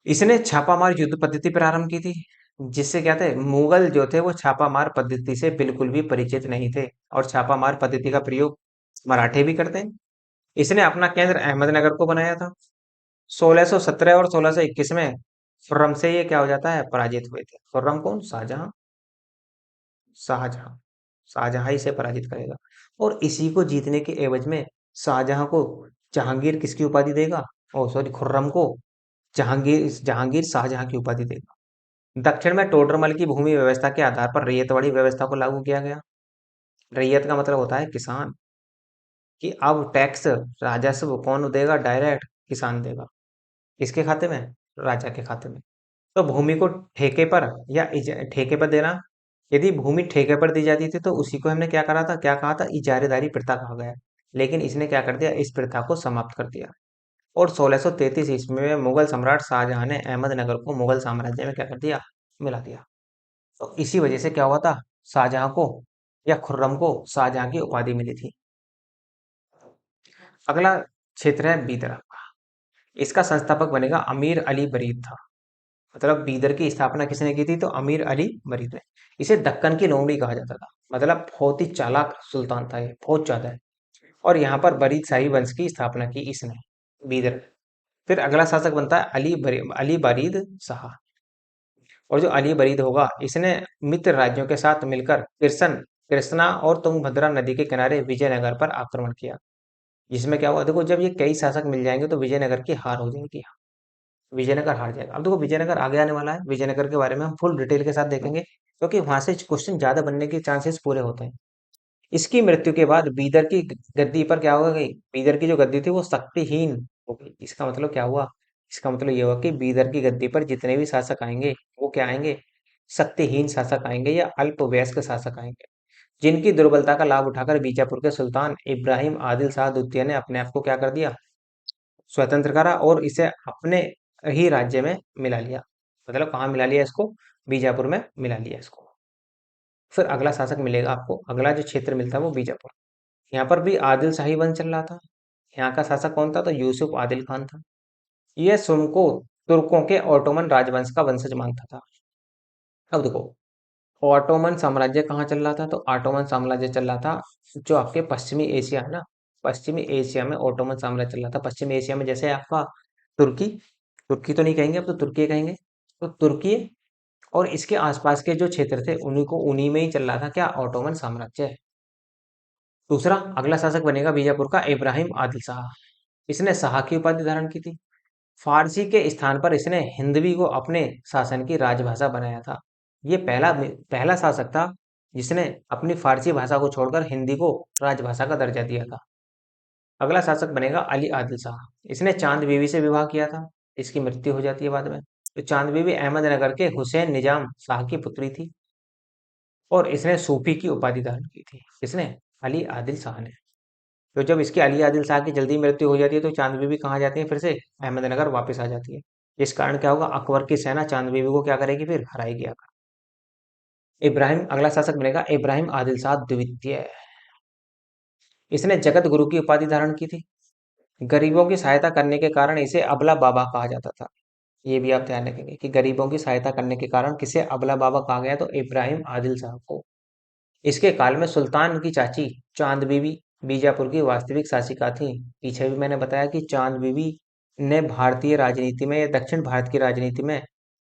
[SPEAKER 1] इसने छापामार युद्ध पद्धति प्रारंभ की थी। जिससे क्या थे, मुगल जो थे वो छापामार पद्धति से बिल्कुल भी परिचित नहीं थे। और छापामार पद्धति का प्रयोग मराठे भी करते हैं। इसने अपना केंद्र अहमदनगर को बनाया था। 1617 और 1621 में खुर्रम से ये क्या हो जाता है, पराजित हुए थे। खुर्रम कौन, शाहजहां, शाहजहां, शाहजहां इसे पराजित करेगा। और इसी को जीतने के एवज में शाहजहां को जहांगीर किसकी उपाधि देगा, ओ सॉरी, खुर्रम को जहांगीर जहांगीर शाहजहां की उपाधि देगा। दक्षिण में टोडरमल की भूमि व्यवस्था के आधार पर रैयतवाड़ी व्यवस्था को लागू किया गया। रैयत का मतलब होता है किसान, कि अब टैक्स राजस्व कौन देगा, डायरेक्ट किसान देगा। किसके खाते में, राजा के खाते में। तो भूमि को ठेके पर या ठेके पर देना। यदि भूमि ठेके पर दी जाती थी तो उसी को हमने क्या करा था, क्या कहा था, इजारेदारी प्रथा कहा गया। लेकिन इसने क्या कर दिया, इस प्रथा को समाप्त कर दिया। और 1633 ईस्वी में मुगल सम्राट शाहजहां ने अहमदनगर को मुगल साम्राज्य में क्या कर दिया, मिला दिया। तो इसी वजह से क्या हुआ था, शाहजहां को या खुर्रम को शाहजहां की उपाधि मिली थी। अगला क्षेत्र है बीदर का। इसका संस्थापक बनेगा अमीर अली बरीद था। मतलब बीदर की स्थापना किसने की थी, तो अमीर अली बरीद ने। इसे दक्कन की लोमड़ी कहा जाता था। मतलब बहुत ही चालाक सुल्तान था ये, बहुत ज्यादा है। और यहाँ पर बरीद शाही वंश की स्थापना की इसने, बीदर में। फिर अगला शासक बनता है अली बरीद शाह। और जो अली बरीद होगा, इसने मित्र राज्यों के साथ मिलकर कृष्णा और तुंगभद्रा नदी के किनारे विजयनगर पर आक्रमण किया। जिसमें क्या हुआ, देखो जब ये कई शासक मिल जाएंगे तो विजयनगर की हार हो जाएगी। विजयनगर हार जाएगा। अब देखो विजयनगर आगे आने वाला है, विजयनगर के बारे में हम फुल डिटेल के साथ देखेंगे, क्योंकि वहां से क्वेश्चन ज्यादा बनने के चांसेस पूरे होते हैं। इसकी मृत्यु के बाद बीदर की गद्दी पर क्या होगा कि बीदर की जो गद्दी थी वो शक्तिहीन हो गई। इसका मतलब क्या हुआ, इसका मतलब ये हुआ कि बीदर की गद्दी पर जितने भी शासक आएंगे वो क्या आएंगे, शक्तिहीन शासक आएंगे या अल्पवयस्क शासक आएंगे, जिनकी दुर्बलता का लाभ उठाकर बीजापुर के सुल्तान इब्राहिम आदिल शाह द्वितीय ने अपने आप को क्या कर दिया, स्वतंत्र करा और इसे अपने ही राज्य में मिला लिया। मतलब कहाँ मिला लिया इसको, बीजापुर में मिला लिया इसको। फिर अगला शासक मिलेगा आपको, अगला जो क्षेत्र मिलता है वो बीजापुर। यहाँ पर भी आदिल शाही वंश चल रहा था। यहाँ का शासक कौन था, तो यूसुफ आदिल खान था। यह स्वयं को तुर्कों के ऑटोमन राजवंश का वंशज मानता था। अब देखो, ऑटोमन साम्राज्य कहाँ चल रहा था, तो ऑटोमन साम्राज्य चल रहा था जो आपके पश्चिमी एशिया है ना, पश्चिमी एशिया में ऑटोमन साम्राज्य चल रहा था। पश्चिमी एशिया में जैसे आपका तुर्की, तुर्की तो नहीं कहेंगे, अब तो तुर्की कहेंगे। तो तुर्की और इसके आसपास के जो क्षेत्र थे उन्हीं में ही चल रहा था क्या, ऑटोमन साम्राज्य। दूसरा अगला शासक बनेगा बीजापुर का इब्राहिम आदिल शाह। इसने शाह की उपाधि धारण की थी। फारसी के स्थान पर इसने हिंदवी को अपने शासन की राजभाषा बनाया था। ये पहला पहला शासक था जिसने अपनी फारसी भाषा को छोड़कर हिंदी को राजभाषा का दर्जा दिया था। अगला शासक बनेगा अली आदिल शाह। इसने चांद बीवी से विवाह किया था। इसकी मृत्यु हो जाती है बाद में। तो चांद बीवी अहमदनगर के हुसैन निजाम शाह की पुत्री थी और इसने सूफी की उपाधि धारण की थी। इसने अली आदिल शाह ने। तो जब इसकी अली आदिल शाह की जल्दी मृत्यु हो जाती है तो चांद बीबी कहाँ जाती है, फिर से अहमदनगर वापस आ जाती है। इस कारण क्या होगा, अकबर की सेना चांद बीबी को क्या करेगी, फिर हराएगी आकर। इब्राहिम अगला शासक बनेगा इब्राहिम आदिल शाह द्वितीय। इसने जगत गुरु की उपाधि धारण की थी। गरीबों की सहायता करने के कारण इसे अबला बाबा कहा जाता था। ये भी आप ध्यान रखेंगे कि गरीबों की सहायता करने के कारण किसे अबला बाबा कहा गया, तो इब्राहिम आदिल शाह को। इसके काल में सुल्तान की चाची चांद बीबी बीजापुर की वास्तविक शासिका थी। पीछे भी मैंने बताया कि चांद बीबी ने भारतीय राजनीति में या दक्षिण भारत की राजनीति में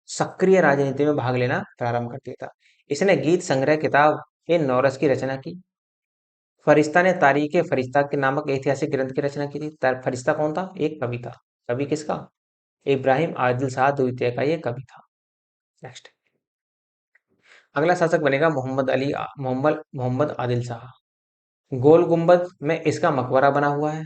[SPEAKER 1] सक्रिय राजनीति में भाग लेना प्रारंभ कर दिया था। इसने गीत संग्रह किताब ए नौरस की रचना की। फरिश्ता ने तारीख फरिश्ता के नामक ऐतिहासिक ग्रंथ की रचना की थी। फरिश्ता कौन था, एक कवि था। कवि किसका, इब्राहिम आदिल शाह द्वितीय का ये कवि था। नेक्स्ट अगला शासक बनेगा मोहम्मद मोहम्मद आदिल शाह। गोल गुंबद में इसका मकबरा बना हुआ है।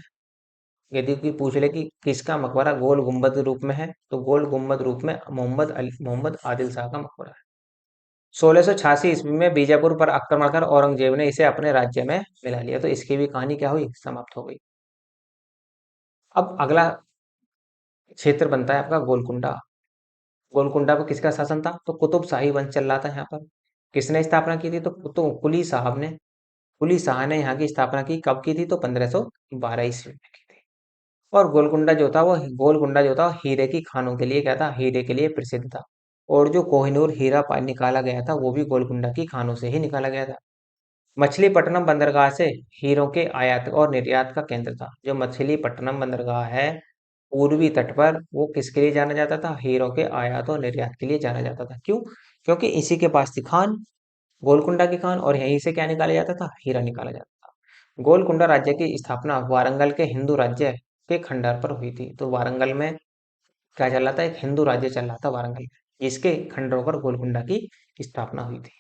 [SPEAKER 1] यदि कोई पूछ ले कि किसका मकबरा गोल गुंबद रूप में है, तो गोल गुंबद रूप में मोहम्मद आदिल शाह का मकबरा है। 1686 ईस्वी में बीजापुर पर आक्रमण कर औरंगजेब ने इसे अपने राज्य में मिला लिया। तो इसकी भी कहानी क्या हुई, समाप्त हो गई। अब अगला क्षेत्र बनता है आपका गोलकुंडा। गोलकुंडा पर किसका शासन था, तो कुतुब शाही वंश चल रहा था यहाँ पर। किसने स्थापना की थी, तो कुली साहब ने। कुली शाह ने यहाँ की स्थापना की, कब की थी, तो 1512 ईस्वी में की थी। और गोलकुंडा जो था हीरे की खानों के लिए क्या था, हीरे के लिए प्रसिद्ध था। और जो कोहिनूर हीरा निकाला गया था वो भी गोलकुंडा की खानों से ही निकाला गया था। मछलीपट्टनम बंदरगाह से हीरों के आयात और निर्यात का केंद्र था। जो मछलीपट्टनम बंदरगाह है पूर्वी तट पर, वो किसके लिए जाना जाता था, हीरों के आयात और निर्यात के लिए जाना जाता था। क्यों, क्योंकि इसी के पास थी खान, गोलकुंडा की खान, और यहीं से क्या निकाला जाता था, हीरा निकाला जाता था। गोलकुंडा राज्य की स्थापना वारंगल के हिंदू राज्य के खंडर पर हुई थी। तो वारंगल में क्या चल रहा था, एक हिंदू राज्य चल रहा था वारंगल में, जिसके खंडरों पर गोलकुंडा की स्थापना हुई थी।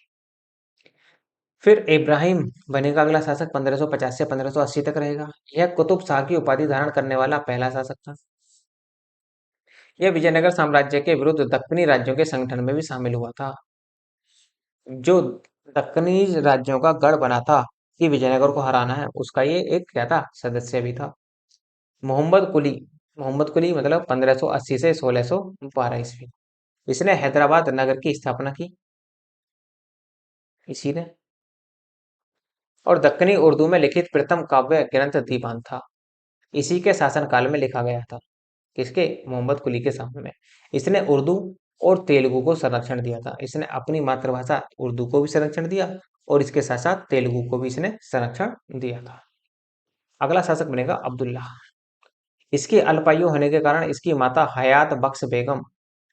[SPEAKER 1] फिर इब्राहिम बनेगा अगला शासक, 1550 से 1580 तक रहेगा। यह कुतुब शाह की उपाधि धारण करने वाला पहला शासक था। यह विजयनगर साम्राज्य के विरुद्ध दक्कनी राज्यों के संगठन में भी शामिल हुआ था। जो दक्कनी राज्यों का गढ़ बना था कि विजयनगर को हराना है, उसका ये एक क्या था, सदस्य भी था। मोहम्मद कुली मोहम्मद कुली मतलब 1580 से 1612 ईस्वी। इसने हैदराबाद नगर की स्थापना की, इसी ने। और दक्कनी उर्दू में लिखित प्रथम काव्य ग्रंथ दीवान था, इसी के शासनकाल में लिखा गया था। किसके? मोहम्मद कुली के समय में। इसने उर्दू और तेलुगु को संरक्षण दिया था। इसने अपनी मातृभाषा उर्दू को भी संरक्षण दिया और इसके साथ साथ तेलुगु को भी इसने संरक्षण दिया था। अगला शासक बनेगा अब्दुल्ला। इसकी अल्पायु होने के कारण इसकी माता हयात बख्श बेगम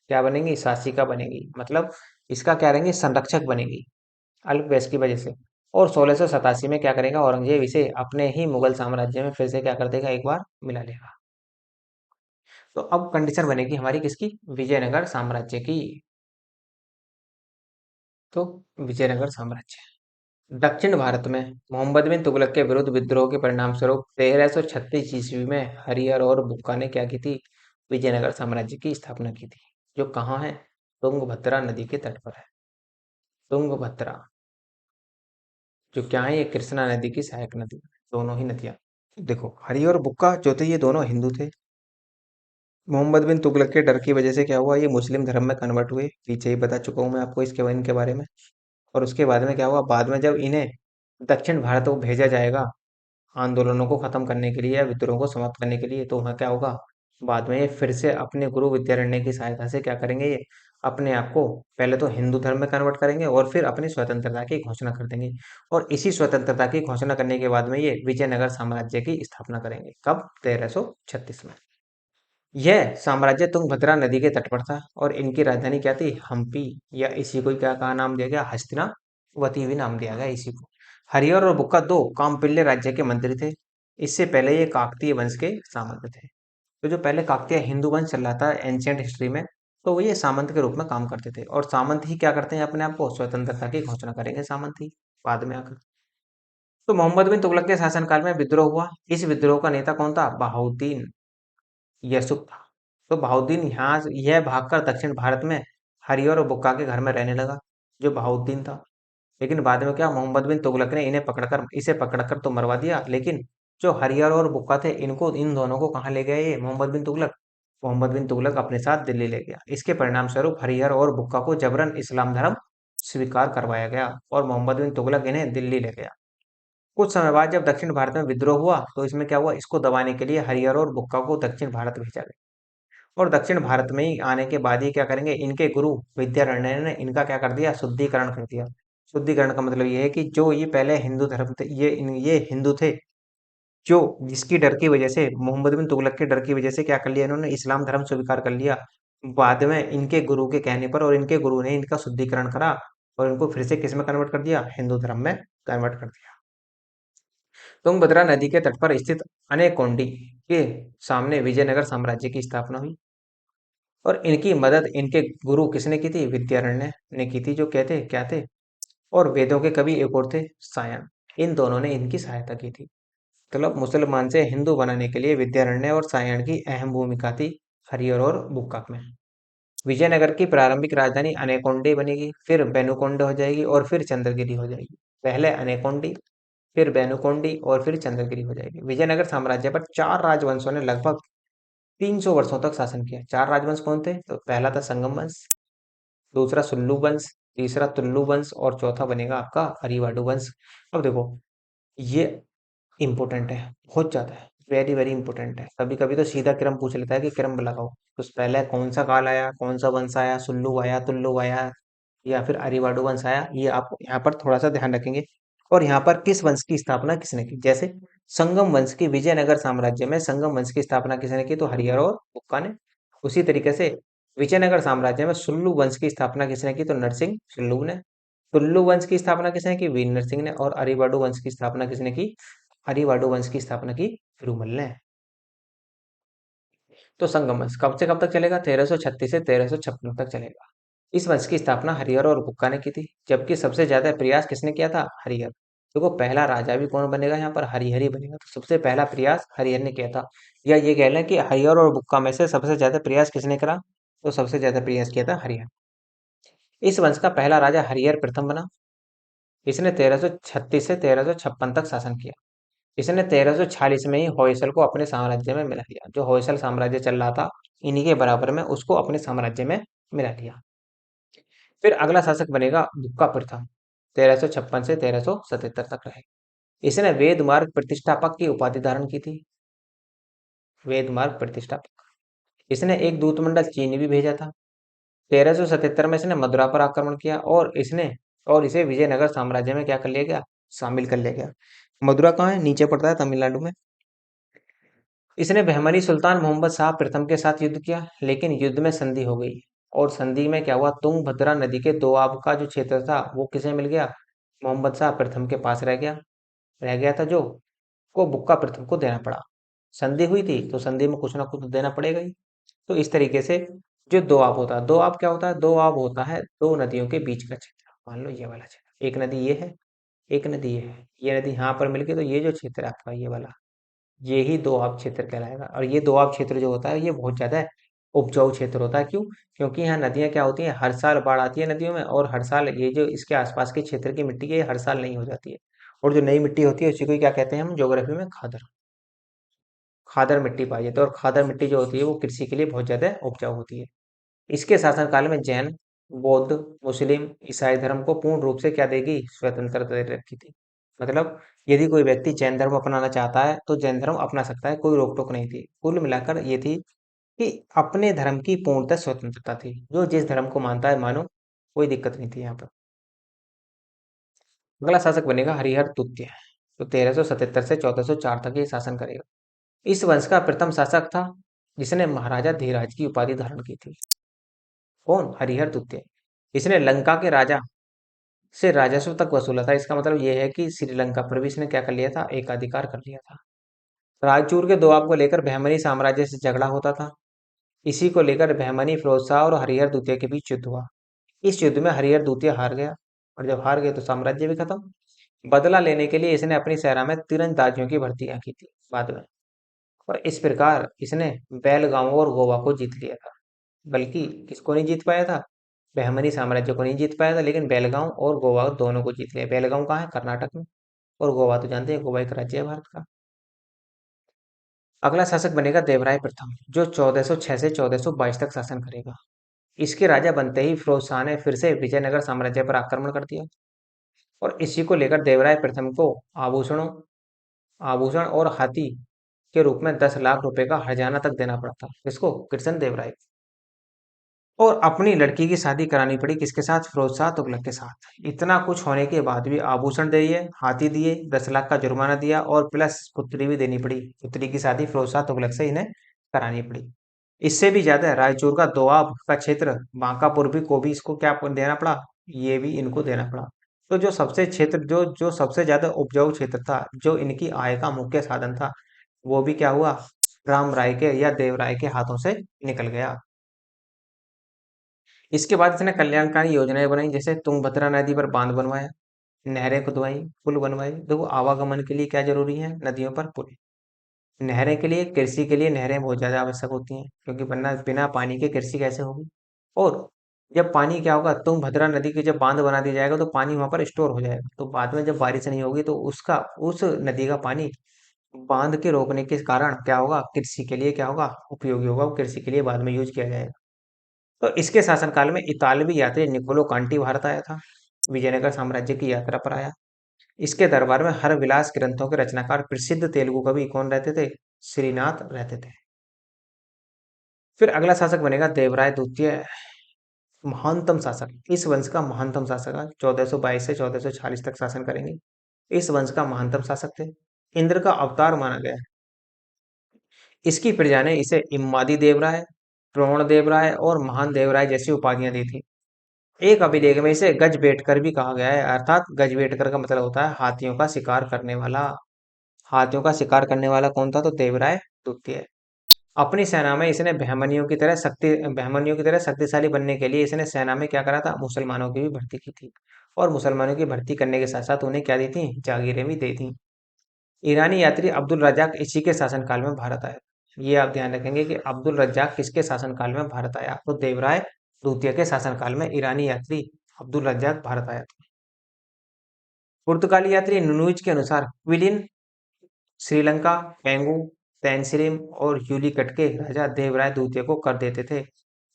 [SPEAKER 1] क्या बनेंगी? शासिका बनेगी, मतलब इसका क्या रहेंगी? संरक्षक बनेगी, अल्प वयस की वजह से। और 1687 में क्या करेगा? औरंगजेब इसे अपने ही मुगल साम्राज्य में फिर से क्या कर देगा? एक बार मिला लेगा। तो अब कंडीशन बनेगी हमारी किसकी? विजयनगर साम्राज्य की। तो विजयनगर साम्राज्य दक्षिण भारत में मोहम्मद बिन तुगलक के विरुद्ध विद्रोह के परिणाम स्वरूप 1336 ईस्वी में हरिहर और बुक्का ने क्या की थी? विजयनगर साम्राज्य की स्थापना की थी, जो कहाँ है? तुंगभद्रा नदी के तट पर है। तुंगभद्रा, जो क्या है? ये कृष्णा नदी की सहायक नदी, दोनों ही नदियां। देखो, हरिहर और बुक्का जो थे ये दोनों हिंदू थे। मोहम्मद बिन तुगलक के डर की वजह से क्या हुआ? ये मुस्लिम धर्म में कन्वर्ट हुए, पीछे ही बता चुका हूँ मैं आपको इनके बारे में। और उसके बाद में क्या हुआ? बाद में जब इन्हें दक्षिण भारत को भेजा जाएगा आंदोलनों को खत्म करने के लिए या विद्रोह को समाप्त करने के लिए, तो वहाँ क्या होगा? बाद में ये फिर से अपने गुरु विद्यारण्य की सहायता से क्या करेंगे? ये अपने आप को पहले तो हिंदू धर्म में कन्वर्ट करेंगे और फिर अपनी स्वतंत्रता की घोषणा कर देंगे। और इसी स्वतंत्रता की घोषणा करने के बाद में ये विजयनगर साम्राज्य की स्थापना करेंगे। कब? 1336 में। यह साम्राज्य तुंगभद्रा नदी के तट पर था और इनकी राजधानी क्या थी? हम्पी, या इसी को क्या कहा नाम दिया गया? हस्तिनावती भी नाम दिया गया इसी को। हरिहर और बुक्का दो कांपिल्य राज्य के मंत्री थे। इससे पहले ये काकतीय वंश के सामंत थे। तो जो पहले काकतीय हिंदू वंश चल रहा था एंशियंट हिस्ट्री में, तो वो ये सामंत के रूप में काम करते थे। और सामंत ही क्या करते हैं? अपने आप को स्वतंत्रता की घोषणा करेंगे सामंत ही बाद में आकर। तो मोहम्मद बिन तुगलक के शासनकाल में विद्रोह हुआ। इस विद्रोह का नेता कौन था? बहाउद्दीन यसुफ था। तो बहाउद्दीन यहाँ यह भागकर दक्षिण भारत में हरिहर और बुक्का के घर में रहने लगा, जो बहाउद्दीन था। लेकिन बाद में क्या? मोहम्मद बिन तुगलक ने इसे पकड़कर तो मरवा दिया, लेकिन जो हरिहर और बुक्का थे इनको, इन दोनों को कहाँ ले गए? ये मोहम्मद बिन तुगलक। मोहम्मद बिन तुगलक अपने साथ दिल्ली ले गया। इसके परिणाम स्वरूप हरिहर और बुक्का को जबरन इस्लाम धर्म स्वीकार करवाया गया और मोहम्मद बिन तुगलक इन्हें दिल्ली ले गया। कुछ समय बाद जब दक्षिण भारत में विद्रोह हुआ, तो इसमें क्या हुआ? इसको दबाने के लिए हरिहर और बुक्का को दक्षिण भारत भेजा गया। और दक्षिण भारत में ही आने के बाद ही क्या करेंगे? इनके गुरु विद्यारण्य ने इनका क्या कर दिया? शुद्धिकरण कर दिया। शुद्धिकरण का मतलब ये है कि जो ये पहले हिंदू धर्म थे, ये हिंदू थे, जो जिसकी डर की वजह से, मोहम्मद बिन तुगलक के डर की वजह से क्या कर लिया इन्होंने? इस्लाम धर्म स्वीकार कर लिया। बाद में इनके गुरु के कहने पर, और इनके गुरु ने इनका शुद्धिकरण करा और इनको फिर से किस में कन्वर्ट कर दिया? हिंदू धर्म में कन्वर्ट कर दिया। तुंगभद्रा नदी के तट पर स्थित अनेकोंडी के सामने विजयनगर साम्राज्य की स्थापना हुई। और इनकी मदद इनके गुरु किसने की थी? विद्यारण्य ने की थी, जो कहते क्या थे? और वेदों के कवि एक और थे, सायन। इन दोनों ने इनकी सहायता की थी। मतलब मुसलमान से हिंदू बनाने के लिए विद्यारण्य और सायन की अहम भूमिका थी हरिहर और बुक्का में। विजयनगर की प्रारंभिक राजधानी अनेकोंडे बनेगी, फिर बेनुकोंडे हो जाएगी और फिर चंद्रगिरी हो जाएगी। पहले अनेकोंडी, फिर बेनुकोंडी और फिर चंद्रगिरी हो जाएगी। विजयनगर साम्राज्य पर चार राजवंशों ने लगभग 300 वर्षों तक शासन किया। चार राजवंश कौन थे? तो पहला था संगम वंश, दूसरा सुल्लू वंश, तीसरा तुल्लु वंश और चौथा बनेगा आपका हरिवाडु वंश। अब देखो, ये इंपॉर्टेंट है, बहुत ज्यादा है, वेरी वेरी इंपॉर्टेंट है। कभी कभी तो सीधा क्रम पूछ लेता है कि क्रम लगाओ, तो पहले कौन सा काल आया, कौन सा वंश आया, सुल्लू आया, तुल्लु आया, या फिर हरिवाडु वंश आया, ये आप यहाँ पर थोड़ा सा ध्यान रखेंगे। और यहाँ पर किस वंश की स्थापना किसने की? जैसे संगम वंश की, विजयनगर साम्राज्य में संगम वंश की स्थापना किसने की? तो हरिहर और बुक्का ने। उसी तरीके से विजयनगर साम्राज्य में सुल्लू वंश की स्थापना किसने की? तो नरसिंह सुल्लू ने। तुल्लु वंश की स्थापना किसने की? वीर नरसिंह ने। और अरिवाडु वंश की स्थापना किसने की? हरिवाडु वंश की स्थापना की फिरूमल ने। तो संगम वंश कब से कब तक चलेगा? 1336 से 1356 तक चलेगा। इस वंश की स्थापना हरिहर और बुक्का ने की थी, जबकि सबसे ज्यादा प्रयास किसने किया था? हरिहर। देखो, पहला राजा भी कौन बनेगा यहाँ पर? हरिहर ही बनेगा। तो सबसे पहला प्रयास हरिहर ने किया था। या ये कह लें कि हरिहर और बुक्का में से सबसे ज्यादा प्रयास किसने करा? तो सबसे ज्यादा प्रयास किया था हरिहर। इस वंश का पहला राजा हरिहर प्रथम बना। इसने 1336 से 1356 तक शासन किया। इसने 1346 में ही होयसल को अपने साम्राज्य में मिला लिया। जो होयसल साम्राज्य चल रहा था इन्हीं के बराबर में, उसको अपने साम्राज्य में मिला लिया। फिर अगला शासक बनेगा बुक्का प्रथम, 1356 से 1377 तक रहे। इसने वेद मार्ग प्रतिष्ठापक की उपाधि धारण की थी। वेद मार्ग प्रतिष्ठापक। इसने एक दूतमंडल चीन भी भेजा था। 1377 में इसने मदुरा पर आक्रमण किया और इसे विजयनगर साम्राज्य में क्या कर लिया गया, शामिल कर लिया गया। मदुरा कहाँ है, नीचे पड़ता है तमिलनाडु में। इसने बहमनी सुल्तान मोहम्मद शाह प्रथम के साथ युद्ध किया, लेकिन युद्ध में संधि हो गई और संधि में क्या हुआ, तुंगभद्रा नदी के दोआब का जो क्षेत्र था वो किसे मिल गया, मोहम्मद शाह प्रथम के पास रह गया था, जो को बुक्का प्रथम को देना पड़ा। संधि हुई थी तो संधि में कुछ ना कुछ तो देना पड़ेगा ही। तो इस तरीके से जो दोआब होता है, दोआब क्या होता है, दोआब होता है दो नदियों के बीच का क्षेत्र। मान लो ये वाला क्षेत्र, एक नदी ये है, एक नदी ये है, ये नदी यहाँ पर मिलके तो ये जो क्षेत्र है आपका ये वाला, ये ही दोआब क्षेत्र कहलाएगा। और ये दोआब क्षेत्र जो होता है ये बहुत ज्यादा उपजाऊ क्षेत्र होता है। क्यों? क्योंकि यहाँ नदियां क्या होती हैं, हर साल बाढ़ आती है नदियों में, और हर साल ये जो इसके आसपास के क्षेत्र की मिट्टी है ये हर साल नहीं हो जाती है। और जो नई मिट्टी होती है उसी को क्या कहते हैं हम ज्योग्राफी में, खादर। खादर मिट्टी पाई जाती है, और खादर मिट्टी जो होती है वो कृषि के लिए बहुत ज्यादा उपजाऊ होती है। इसके शासनकाल में जैन, बौद्ध, मुस्लिम, ईसाई धर्म को पूर्ण रूप से क्या देगी, स्वतंत्रता दे रखी थी। मतलब यदि कोई व्यक्ति जैन धर्म अपनाना चाहता है तो जैन धर्म अपना सकता है, कोई रोक टोक नहीं थी। कुल मिलाकर ये थी कि अपने धर्म की पूर्णतः स्वतंत्रता थी, जो जिस धर्म को मानता है मानो, कोई दिक्कत नहीं थी यहाँ पर। अगला शासक बनेगा हरिहर द्वितीय, तो 1377 से 1404 तक ये शासन करेगा। इस वंश का प्रथम शासक था जिसने महाराजा धीराज की उपाधि धारण की थी। कौन? हरिहर द्वितीय। इसने लंका के राजा से राजस्व तक वसूला था। इसका मतलब यह है कि श्रीलंका पर भी इसने क्या कर लिया था, एकाधिकार कर लिया था। रायचूर के दोआब को लेकर बहमनी साम्राज्य से झगड़ा होता था। इसी को लेकर बहमनी, फिरोज शाह और हरिहर द्वितीय के बीच युद्ध हुआ। इस युद्ध में हरिहर द्वितीय हार गया, और जब हार गए तो साम्राज्य भी खत्म। बदला लेने के लिए इसने अपनी सेना में तीरंदाजियों की भर्तियां की थी बाद में, और इस प्रकार इसने बेलगांव और गोवा को जीत लिया था। बल्कि किसको नहीं जीत पाया था, बहमनी साम्राज्य को नहीं जीत पाया था, लेकिन बेलगांव और गोवा दोनों को जीत लिया। बेलगांव कहाँ है, कर्नाटक में, और गोवा तो जानते हैं गोवा एक राज्य है भारत का। अगला शासक बनेगा देवराय प्रथम, जो 1406 से 1422 तक शासन करेगा। इसके राजा बनते ही फिरोज शाह ने फिर से विजयनगर साम्राज्य पर आक्रमण कर दिया, और इसी को लेकर देवराय प्रथम को आभूषणों आभूषण और हाथी के रूप में 10 लाख रुपए का हर्जाना तक देना पड़ा था। किसको? कृष्ण देव राय। और अपनी लड़की की शादी करानी पड़ी किसके साथ? फिरोज शाह तुगलक के साथ। इतना कुछ होने के बाद भी आभूषण दिए, हाथी दिए, 10 लाख का जुर्माना दिया, और प्लस पुत्री भी देनी पड़ी। पुत्री की शादी फिरोज शाह तुगलक से इन्हें करानी पड़ी। इससे भी ज्यादा रायचूर का दोआब का क्षेत्र, बांकापुर भी को भी इसको क्या देना पड़ा, ये भी इनको देना पड़ा। तो जो सबसे क्षेत्र जो जो सबसे ज्यादा उपजाऊ क्षेत्र था, जो इनकी आय का मुख्य साधन था, वो भी क्या हुआ, राम राय के या देव राय के हाथों से निकल गया। इसके बाद इसने कल्याणकारी योजनाएं बनाई, जैसे तुंगभद्रा नदी पर बांध बनवाया, नहरें खुदवाई, पुल बनवाए। देखो आवागमन के लिए क्या जरूरी है नदियों पर? पुल। नहरें के लिए, कृषि के लिए नहरें बहुत ज्यादा आवश्यक होती हैं, क्योंकि वरना बिना पानी के कृषि कैसे होगी। और जब पानी क्या होगा, तुंगभद्रा नदी के जब बांध बना दिया जाएगा तो पानी वहां पर स्टोर हो जाएगा, तो बाद में जब बारिश नहीं होगी तो उसका उस नदी का पानी बांध के रोकने के कारण क्या होगा, कृषि के लिए क्या होगा, उपयोगी होगा, वो कृषि के लिए बाद में यूज किया जाएगा। तो इसके शासनकाल में इतालवी यात्री निकोलो कांटी भारत आया था, विजयनगर साम्राज्य की यात्रा पर आया। इसके दरबार में हर विलास ग्रंथों के रचनाकार प्रसिद्ध तेलुगु कवि कौन रहते थे? श्रीनाथ रहते थे। फिर अगला शासक बनेगा देवराय द्वितीय, महानतम शासक। इस वंश का महानतम शासक है, 1422 से 1440 तक शासन करेंगे। इस वंश का महानतम शासक थे, इंद्र का अवतार माना गया है। इसकी प्रजा ने इसे इम्मादी देवराय, प्रोण देवराय और महान देवराय जैसी उपाधियां दी थी। एक अभिलेख में इसे गजबेटकर भी कहा गया है, अर्थात गजबेटकर का मतलब होता है हाथियों का शिकार करने वाला। हाथियों का शिकार करने वाला कौन था? तो देवराय द्वितीय। अपनी सेना में इसने बहमनियों की तरह शक्तिशाली बनने के लिए इसने सेना में क्या करा था, मुसलमानों की भी भर्ती की थी। और मुसलमानों की भर्ती करने के साथ साथ उन्हें क्या दी थी, जागीरें भी दी थी। ईरानी यात्री अब्दुल रज्जाक इसी के शासनकाल में भारत आया। ये आप ध्यान रखेंगे कि अब्दुल रज्जाक किसके शासनकाल में भारत आया, तो देवराय द्वितीय के शासनकाल में ईरानी यात्री अब्दुल रज्जाक भारत आया था। पुर्तगाली यात्री नुनुइज के अनुसार क्विलिन श्रीलंका, पेंगू, तैनसिरिम और यूलिकट के राजा देवराय द्वितीय को कर देते थे।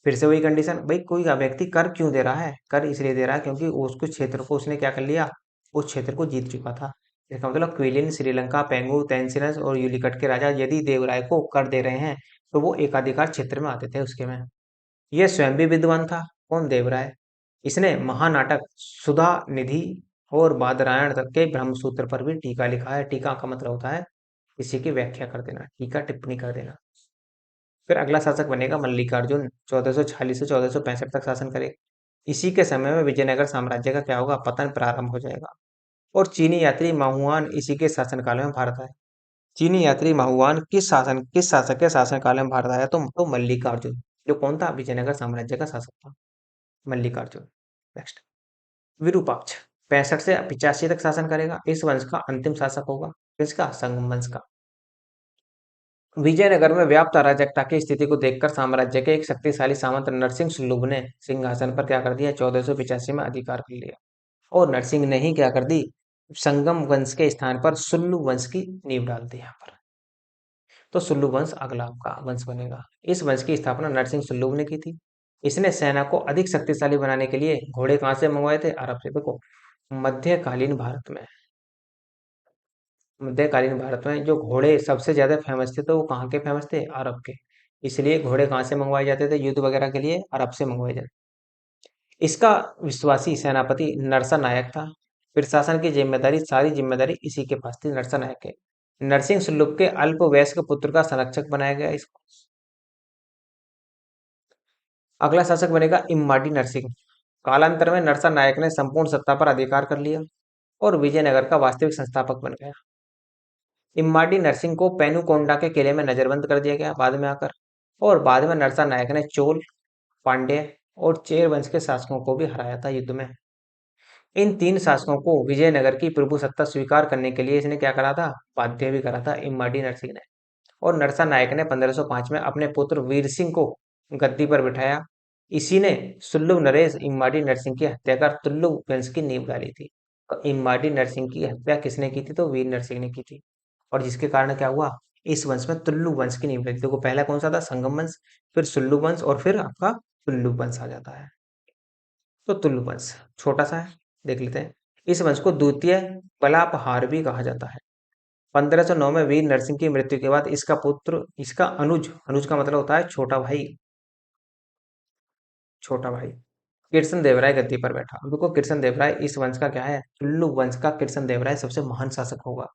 [SPEAKER 1] फिर से वही कंडीशन, भाई कोई का व्यक्ति कर क्यों दे रहा है? कर इसलिए दे रहा है क्योंकि उसको क्षेत्र को उसने क्या कर लिया, उस क्षेत्र को जीत चुका था। इसका मतलब क्विलिन, श्रीलंका, पेंगू, तैनसिरस और यूलिकट के राजा यदि देवराय को कर दे रहे हैं तो वो एकाधिकार क्षेत्र में आते थे उसके में। यह स्वयं भी विद्वान था। कौन? देवराय। इसने महानाटक सुधा निधि और बादरायण तक के ब्रह्मसूत्र पर भी टीका लिखा है। टीका का मतलब होता है किसी की व्याख्या कर देना, टीका टिप्पणी कर देना। फिर अगला शासक बनेगा मल्लिकार्जुन, 1446 से 1465 तक शासन करे। इसी के समय में विजयनगर साम्राज्य का क्या होगा? पतन प्रारंभ हो जाएगा। और चीनी यात्री माहुआन इसी के शासनकाल में भारत आए। चीनी यात्री माहुआन किस शासक के शासनकाल में भारत आया? तो मल्लिकार्जुन। जो कौन था? विजयनगर साम्राज्य का शासक था मल्लिकार्जुन। नेक्स्ट, विरूपाक्ष 65 से 85 तक शासन करेगा। इस वंश का अंतिम शासक होगा किसका? संगम वंश का। विजयनगर में व्याप्त अराजकता की स्थिति को देखकर साम्राज्य के एक शक्तिशाली सामंत नरसिंह सुल्लूभ ने सिंहासन पर क्या कर दिया? 1485 में अधिकार कर लिया। और नरसिंह ने ही क्या कर दी? संगम वंश के स्थान पर सुल्लू वंश की नींव डाल दी यहाँ पर। तो सुल्लू वंश अगला आपका वंश बनेगा। इस वंश की स्थापना नरसिंह सुल्लूभ ने की थी। इसने सेना को अधिक शक्तिशाली बनाने के लिए घोड़े कहाँ से मंगवाए थे? अरब से। देखो, मध्यकालीन भारत में मध्यकालीन भारत में जो घोड़े सबसे ज्यादा फेमस थे तो वो कहाँ के फेमस थे? अरब के। इसलिए घोड़े कहाँ से मंगवाए जाते थे युद्ध वगैरह के लिए? अरब से मंगवाए जाते। इसका विश्वासी सेनापति नरसा नायक था। फिर शासन की जिम्मेदारी, सारी जिम्मेदारी इसी के पास थी, नरसा नायक के। नरसिंह सुल्लूभ के अल्पवयस्क पुत्र का संरक्षक बनाया गया इसको। अगला शासक बनेगा इम्माडी नरसिंह। कालांतर में नरसा नायक ने संपूर्ण सत्ता पर अधिकार कर लिया और विजयनगर का वास्तविक संस्थापक बन गया। इम्माडी नरसिंह को पेनुकोंडा के किले में नजरबंद कर दिया गया बाद में आकर। और बाद में नरसा नायक ने चोल, पांड्य और चेर वंश के शासकों को भी हराया था युद्ध में। इन तीन शासकों को विजयनगर की प्रभु सत्ता स्वीकार करने के लिए इसने क्या करा था? बाध्य भी करा था इम्माडी नरसिंह ने। और नरसा नायक ने 1505 में अपने पुत्र वीर सिंह को गद्दी पर बिठाया। इसी ने सुल्लू नरेश इम्माडी नरसिंह की हत्या कर तुल्लु वंश की नींव डाली थी। तो इम्माडी नरसिंह की हत्या किसने की थी? तो वीर नरसिंह ने की थी। और जिसके कारण क्या हुआ? इस वंश में तुल्लु वंश की नींव डली। देखो, पहला कौन सा था? संगम वंश, फिर सुल्लू वंश और फिर आपका तुल्लु वंश आ जाता है। तो तुल्लु वंश छोटा सा है, देख लेते हैं। इस वंश को द्वितीय बलापहार भी कहा जाता है। 1509 में वीर नरसिंह की मृत्यु के बाद इसका पुत्र, इसका अनुज, अनुज का मतलब होता है छोटा भाई, छोटा भाई कृष्ण देवराय गद्दी पर बैठा। अब देखो, कृष्ण देवराय इस वंश का क्या है? तुल्लु वंश का कृष्ण देवराय सबसे महान शासक होगा।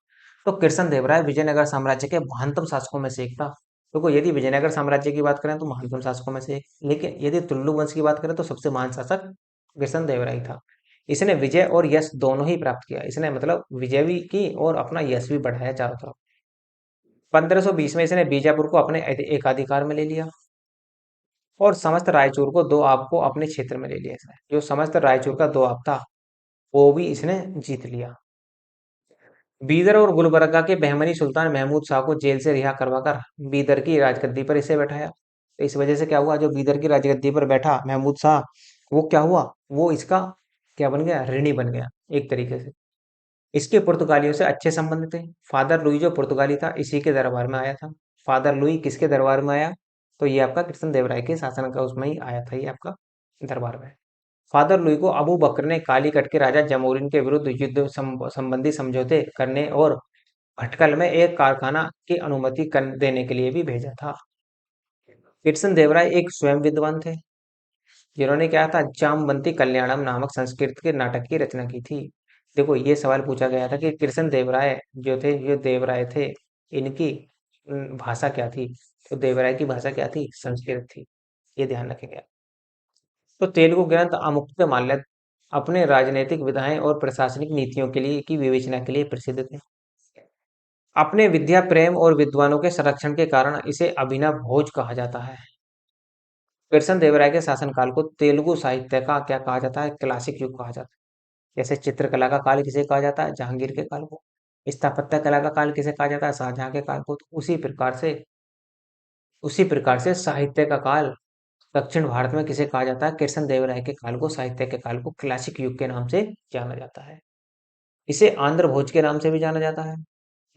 [SPEAKER 1] तो कृष्ण देवराय विजयनगर साम्राज्य के महानतम शासकों में से एक था। देखो, यदि विजयनगर साम्राज्य की बात करें तो महानतम शासकों में से एक, लेकिन यदि तुल्लु वंश की बात करें तो सबसे महान शासक कृष्ण देवराय था। इसने विजय और यश दोनों ही प्राप्त किया। इसने मतलब विजय भी की और अपना यश भी बढ़ाया चारों तरफ। 1520 में इसने बीजापुर को अपने एकाधिकार में ले लिया और समस्त रायचूर को दो आप को अपने क्षेत्र में ले लिया इसने। जो समस्त रायचूर का दो आप था वो भी इसने जीत लिया। बीदर और गुलबर्गा के बहमनी सुल्तान महमूद शाह को जेल से रिहा करवाकर बीदर की राजगद्दी पर इसे बैठाया। तो इस वजह से क्या हुआ? जो बीदर की राजगद्दी पर बैठा महमूद शाह, वो क्या हुआ? वो इसका क्या बन गया? ऋणी बन गया एक तरीके से। इसके पुर्तगालियों से अच्छे संबंध थे। फादर लुई जो पुर्तगाली था इसी के दरबार में आया था। फादर लुई किसके दरबार में आया? तो ये आपका कृष्ण देवराय के शासन का उसमें ही आया था, ये आपका दरबार में। फादर लुई को अबू बकर ने कालीकट के राजा जमोरिन के विरुद्ध युद्ध संबंधी समझौते करने और भटकल में एक कारखाना की अनुमति देने के लिए भी भेजा था। कृष्ण देवराय एक स्वयं विद्वान थे जिन्होंने क्या था? जामवंती कल्याणम नामक संस्कृत के नाटक की रचना की थी। देखो, ये सवाल पूछा गया था कि कृष्ण देवराय जो थे, जो देवराय थे, इनकी भाषा क्या थी? तो देवराय की भाषा क्या थी? संस्कृत थी। ये ध्यान रखेंगे। तो तेलुगु ग्रंथ अमुक्तमाल्यद अपने राजनीतिक विधाएं और प्रशासनिक नीतियों के लिए की विवेचना के लिए प्रसिद्ध थे। अपने विद्या प्रेम और विद्वानों के संरक्षण के कारण इसे अभिनव भोज कहा जाता है। कृष्ण देवराय के शासनकाल को तेलुगु साहित्य का क्या कहा जाता है? क्लासिक युग कहा जाता है। जैसे चित्रकला का काल किसे कहा जाता है? जहांगीर के काल को। स्थापत्य कला का काल किसे कहा जाता है? शाहजहां के काल को। तो उसी प्रकार से साहित्य का काल दक्षिण भारत में किसे कहा जाता है? कृष्ण देवराय के काल को, साहित्य के काल को क्लासिक युग के नाम से जाना जाता है। इसे आंध्र भोज के नाम से भी जाना जाता है।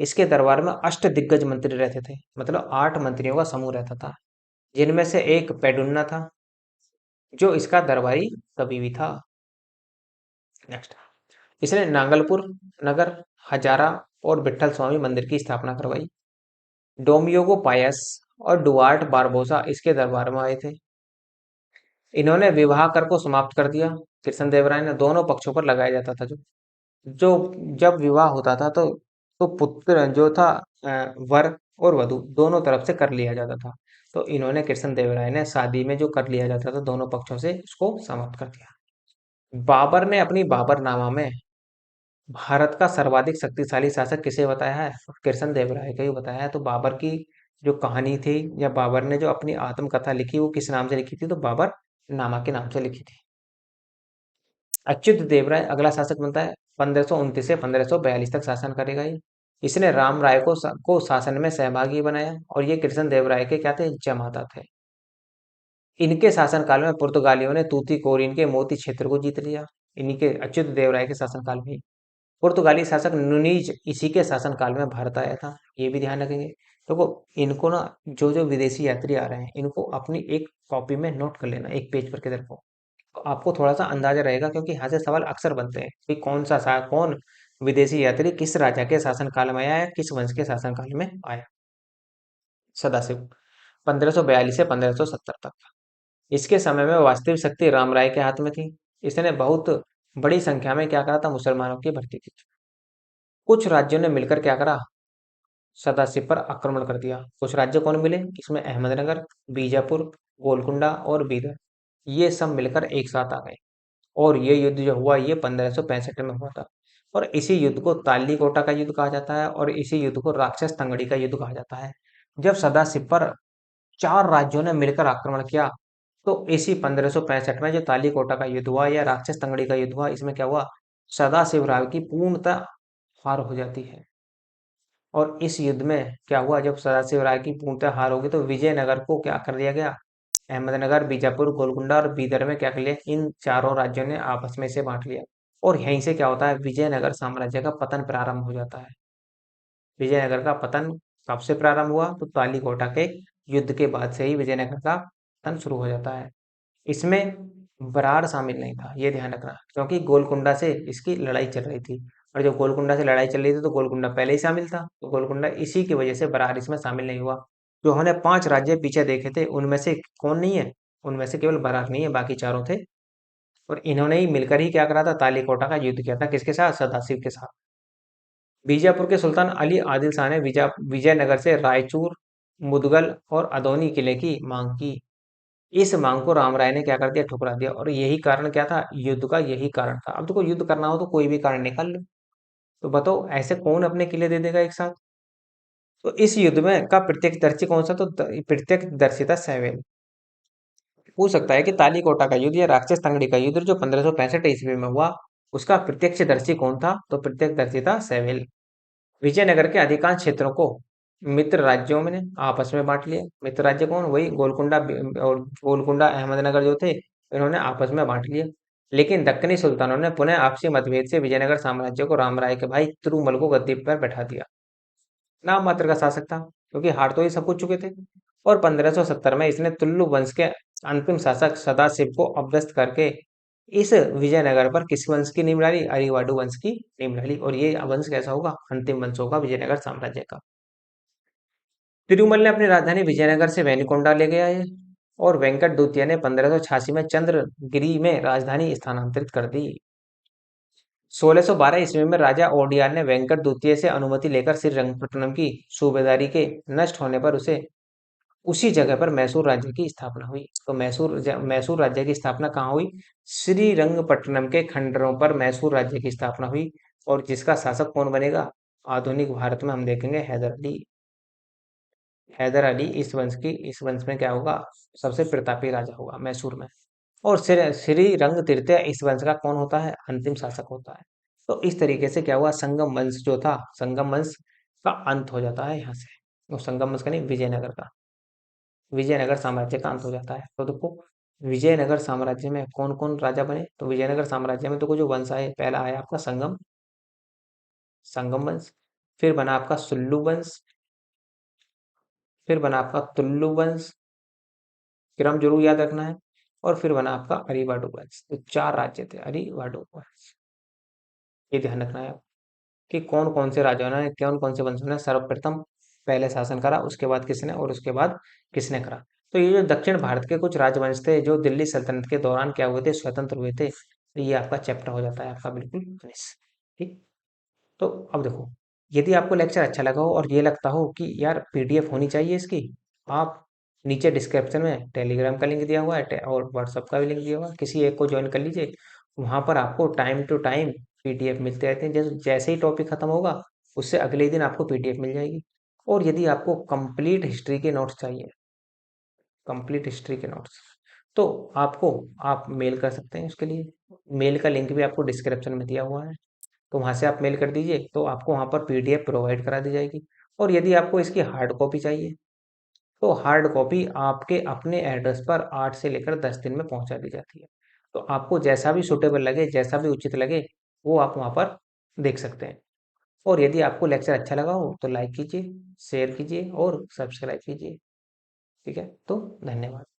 [SPEAKER 1] इसके दरबार में अष्ट दिग्गज मंत्री रहते थे, मतलब 8 मंत्रियों का समूह रहता था, जिनमें से एक पेडुन्ना था, जो इसका दरबारी कवि भी था। नेक्स्ट, इसने नांगलपुर नगर, हजारा और विट्ठल स्वामी मंदिर की स्थापना करवाई। डोमियोगो पायस और डुआर्ट बारबोसा इसके दरबार में आए थे। इन्होंने विवाह कर को समाप्त कर दिया। कृष्णदेवराय ने दोनों पक्षों पर लगाया जाता था, जो जो जब विवाह होता था तो पुत्र जो था, वर और वधु दोनों तरफ से कर लिया जाता था। तो इन्होंने कृष्णदेवराय ने शादी में जो कर लिया जाता था दोनों पक्षों से, उसको समाप्त कर दिया। बाबर ने अपनी बाबरनामा में भारत का सर्वाधिक शक्तिशाली शासक किसे बताया है? कृष्णदेवराय को ही बताया है। तो बाबर की जो कहानी थी, या बाबर ने जो अपनी आत्मकथा लिखी, वो किस नाम से लिखी थी? तो बाबर नामा के नाम से लिखी थी। अच्युत देवराय अगला शासक बनता है। 1529 से 1542 तक शासन करेगा ये। इसने राम राय को शासन में सहभागी बनाया, और ये कृष्ण देव राय के क्या थे? जमाता थे। इनके शासनकाल में पुर्तगालियों ने तूतीकोरिन के मोती क्षेत्र को जीत लिया। इन्हीं के अच्युत देव राय के शासनकाल में ही। पुर्तगाली शासक नुनीज इसी के शासनकाल में भारत आया था, ये भी ध्यान रखेंगे। देखो, इनको ना, जो जो विदेशी यात्री आ रहे हैं, इनको अपनी एक कॉपी में नोट कर लेना, एक पेज पर किधर को, तो आपको थोड़ा सा अंदाजा रहेगा, क्योंकि यहाँ से सवाल अक्सर बनते हैं कि कौन विदेशी यात्री किस राजा के शासनकाल में आया है, किस वंश के शासनकाल में आया। सदाशिव 1542 से 1570 तक। इसके समय में वास्तविक शक्ति राम राय के हाथ में थी। इसने बहुत बड़ी संख्या में क्या करा था? मुसलमानों की भर्ती की। कुछ राज्यों ने मिलकर क्या करा? सदाशिव पर आक्रमण कर दिया। कुछ राज्य कौन मिले इसमें? अहमदनगर, बीजापुर, गोलकुंडा और बीदर, ये सब मिलकर एक साथ आ गए। और ये युद्ध जो हुआ, ये 1565 में हुआ था। और इसी युद्ध को तालीकोटा का युद्ध कहा जाता है, और इसी युद्ध को राक्षस तंगड़ी का युद्ध कहा जाता है। जब सदाशिव पर 4 राज्यों ने मिलकर आक्रमण किया, तो इसी 1565 में जो तालीकोटा का युद्ध हुआ, या राक्षस तंगड़ी का युद्ध हुआ, इसमें क्या हुआ? सदाशिव राव की पूर्णतः हार हो जाती है। और इस युद्ध में क्या हुआ? जब सदाशिव राय की पूर्णतः हार होगी, तो विजयनगर को क्या कर दिया गया? अहमदनगर, बीजापुर, गोलकुंडा और बीदर में क्या कर लिया? इन चारों राज्यों ने आपस में इसे बांट लिया। और यहीं से क्या होता है? विजयनगर साम्राज्य का पतन प्रारंभ हो जाता है। विजयनगर का पतन कब से प्रारंभ हुआ? तो तालीकोटा के युद्ध के बाद से ही विजयनगर का पतन शुरू हो जाता है। इसमें बराड़ शामिल नहीं था, ये ध्यान रखना, क्योंकि गोलकुंडा से इसकी लड़ाई चल रही थी। और जब गोलकुंडा से लड़ाई चल रही थी, तो गोलकुंडा पहले ही शामिल था, तो गोलकुंडा इसी की वजह से बराड़ इसमें शामिल नहीं हुआ। जो हमने 5 राज्य पीछे देखे थे, उनमें से कौन नहीं है? उनमें से केवल बराड़ नहीं है, बाकी चारों थे। और इन्होंने ही मिलकर ही क्या करा था? तालीकोटा का युद्ध किया था। किसके साथ? सदाशिव के साथ। बीजापुर के सुल्तान अली आदिल शाह ने विजयनगर से रायचूर, मुदगल और अदौनी किले की मांग की। इस मांग को राम राय ने क्या कर दिया? ठुकरा दिया। और यही कारण क्या था? युद्ध का यही कारण था। अब देखो, युद्ध करना हो तो कोई भी कारण निकाल लो। तो बताओ, ऐसे कौन अपने किले दे देगा एक साथ? तो इस युद्ध में का प्रत्यक्षदर्शी कौन सा? तो प्रत्यक्षदर्शी था सैवेल। पूछ सकता है कि तालीकोटा का युद्ध या राक्षस तंगड़ी का युद्ध जो 1565 ईस्वी में हुआ, उसका प्रत्यक्षदर्शी कौन था? तो प्रत्यक्षदर्शी था सैवेल। विजयनगर के अधिकांश क्षेत्रों को मित्र राज्यों में ने आपस में बांट लिया। मित्र राज्य कौन? वही और गोलकुंडा, अहमदनगर जो थे, इन्होंने आपस में बांट लिया। लेकिन दक्कनी सुल्तानों ने पुनः आपसी मतभेद से विजयनगर साम्राज्य को राम राय के भाई तिरुमल को गद्दी पर बैठा दिया। नाम मात्र का शासक था, क्योंकि हार तो ये सब कुछ चुके थे। और 1570 में इसने तुल्लु वंश के अंतिम शासक सदाशिव को अपदस्थ करके इस विजयनगर पर किस वंश की नींव डाली? अरिवाडु वंश की नींव डाली। और ये वंश कैसा होगा? अंतिम वंश होगा विजयनगर साम्राज्य का। तिरुमल ने अपनी राजधानी विजयनगर से वेनिकोंडा ले गया है, और वेंकट द्वितीय ने 1586 में चंद्रगिरी में राजधानी स्थानांतरित कर दी। 1612 ईस्वी में राजा ओडियार ने वेंकट द्वितीय से अनुमति लेकर श्रीरंगपट्टनम की सूबेदारी के नष्ट होने पर उसे उसी जगह पर मैसूर राज्य की स्थापना हुई। तो मैसूर राज्य की स्थापना कहाँ हुई? श्रीरंगपट्टनम के खंडरों पर मैसूर राज्य की स्थापना हुई। और जिसका शासक कौन बनेगा आधुनिक भारत में? हम देखेंगे हैदर अली। हैदर अली इस वंश में क्या होगा? सबसे प्रतापी राजा होगा मैसूर में। और श्री रंग तृतीय इस वंश का कौन होता है? अंतिम शासक होता है। तो इस तरीके से क्या हुआ? संगम वंश जो था, संगम वंश का अंत हो जाता है यहाँ से। तो संगम वंश का नहीं, विजयनगर का, विजयनगर साम्राज्य का अंत हो जाता है। तो देखो, विजयनगर साम्राज्य में कौन कौन राजा बने? तो विजयनगर साम्राज्य में देखो, जो वंश आए, पहला आया आपका संगम, संगम वंश। फिर बना आपका सुल्लू वंश, फिर बना आपका तुल्लु वंश, क्रम जरूर याद रखना है। और फिर बना आपका अरिवाडु वंश। तो 4 राज्य थे अरिवाडु वंश। ये ध्यान रखना है कि कौन कौन से राजाओं ने, कौन कौन से वंशों ने सर्वप्रथम पहले शासन करा, उसके बाद किसने, और उसके बाद किसने करा। तो ये जो दक्षिण भारत के कुछ राजवंश थे जो दिल्ली सल्तनत के दौरान क्या हुए थे, स्वतंत्र हुए थे, तो ये आपका चैप्टर हो जाता है आपका बिल्कुल फिनिश। ठीक। तो अब देखो, यदि आपको लेक्चर अच्छा लगा हो और ये लगता हो कि यार पीडीएफ होनी चाहिए इसकी, आप नीचे डिस्क्रिप्शन में टेलीग्राम का लिंक दिया हुआ है और व्हाट्सअप का भी लिंक दिया हुआ है, किसी एक को ज्वाइन कर लीजिए। वहां पर आपको टाइम टू टाइम पीडीएफ मिलते रहते हैं। जैसे जैसे ही टॉपिक खत्म होगा उससे अगले ही दिन आपको पीडीएफ मिल जाएगी। और यदि आपको कंप्लीट हिस्ट्री के नोट्स चाहिए, कंप्लीट हिस्ट्री के नोट्स, तो आपको आप मेल कर सकते हैं। उसके लिए मेल का लिंक भी आपको डिस्क्रिप्शन में दिया हुआ है, तो वहां से आप मेल कर दीजिए, तो आपको वहां पर पीडीएफ प्रोवाइड करा दी जाएगी। और यदि आपको इसकी हार्ड कॉपी चाहिए, तो हार्ड कॉपी आपके अपने एड्रेस पर 8 से लेकर 10 दिन में पहुंचा दी जाती है। तो आपको जैसा भी सुटेबल लगे, जैसा भी उचित लगे, वो आप वहां पर देख सकते हैं। और यदि आपको लेक्चर अच्छा लगा हो तो लाइक कीजिए, शेयर कीजिए और सब्सक्राइब कीजिए। ठीक है, तो धन्यवाद।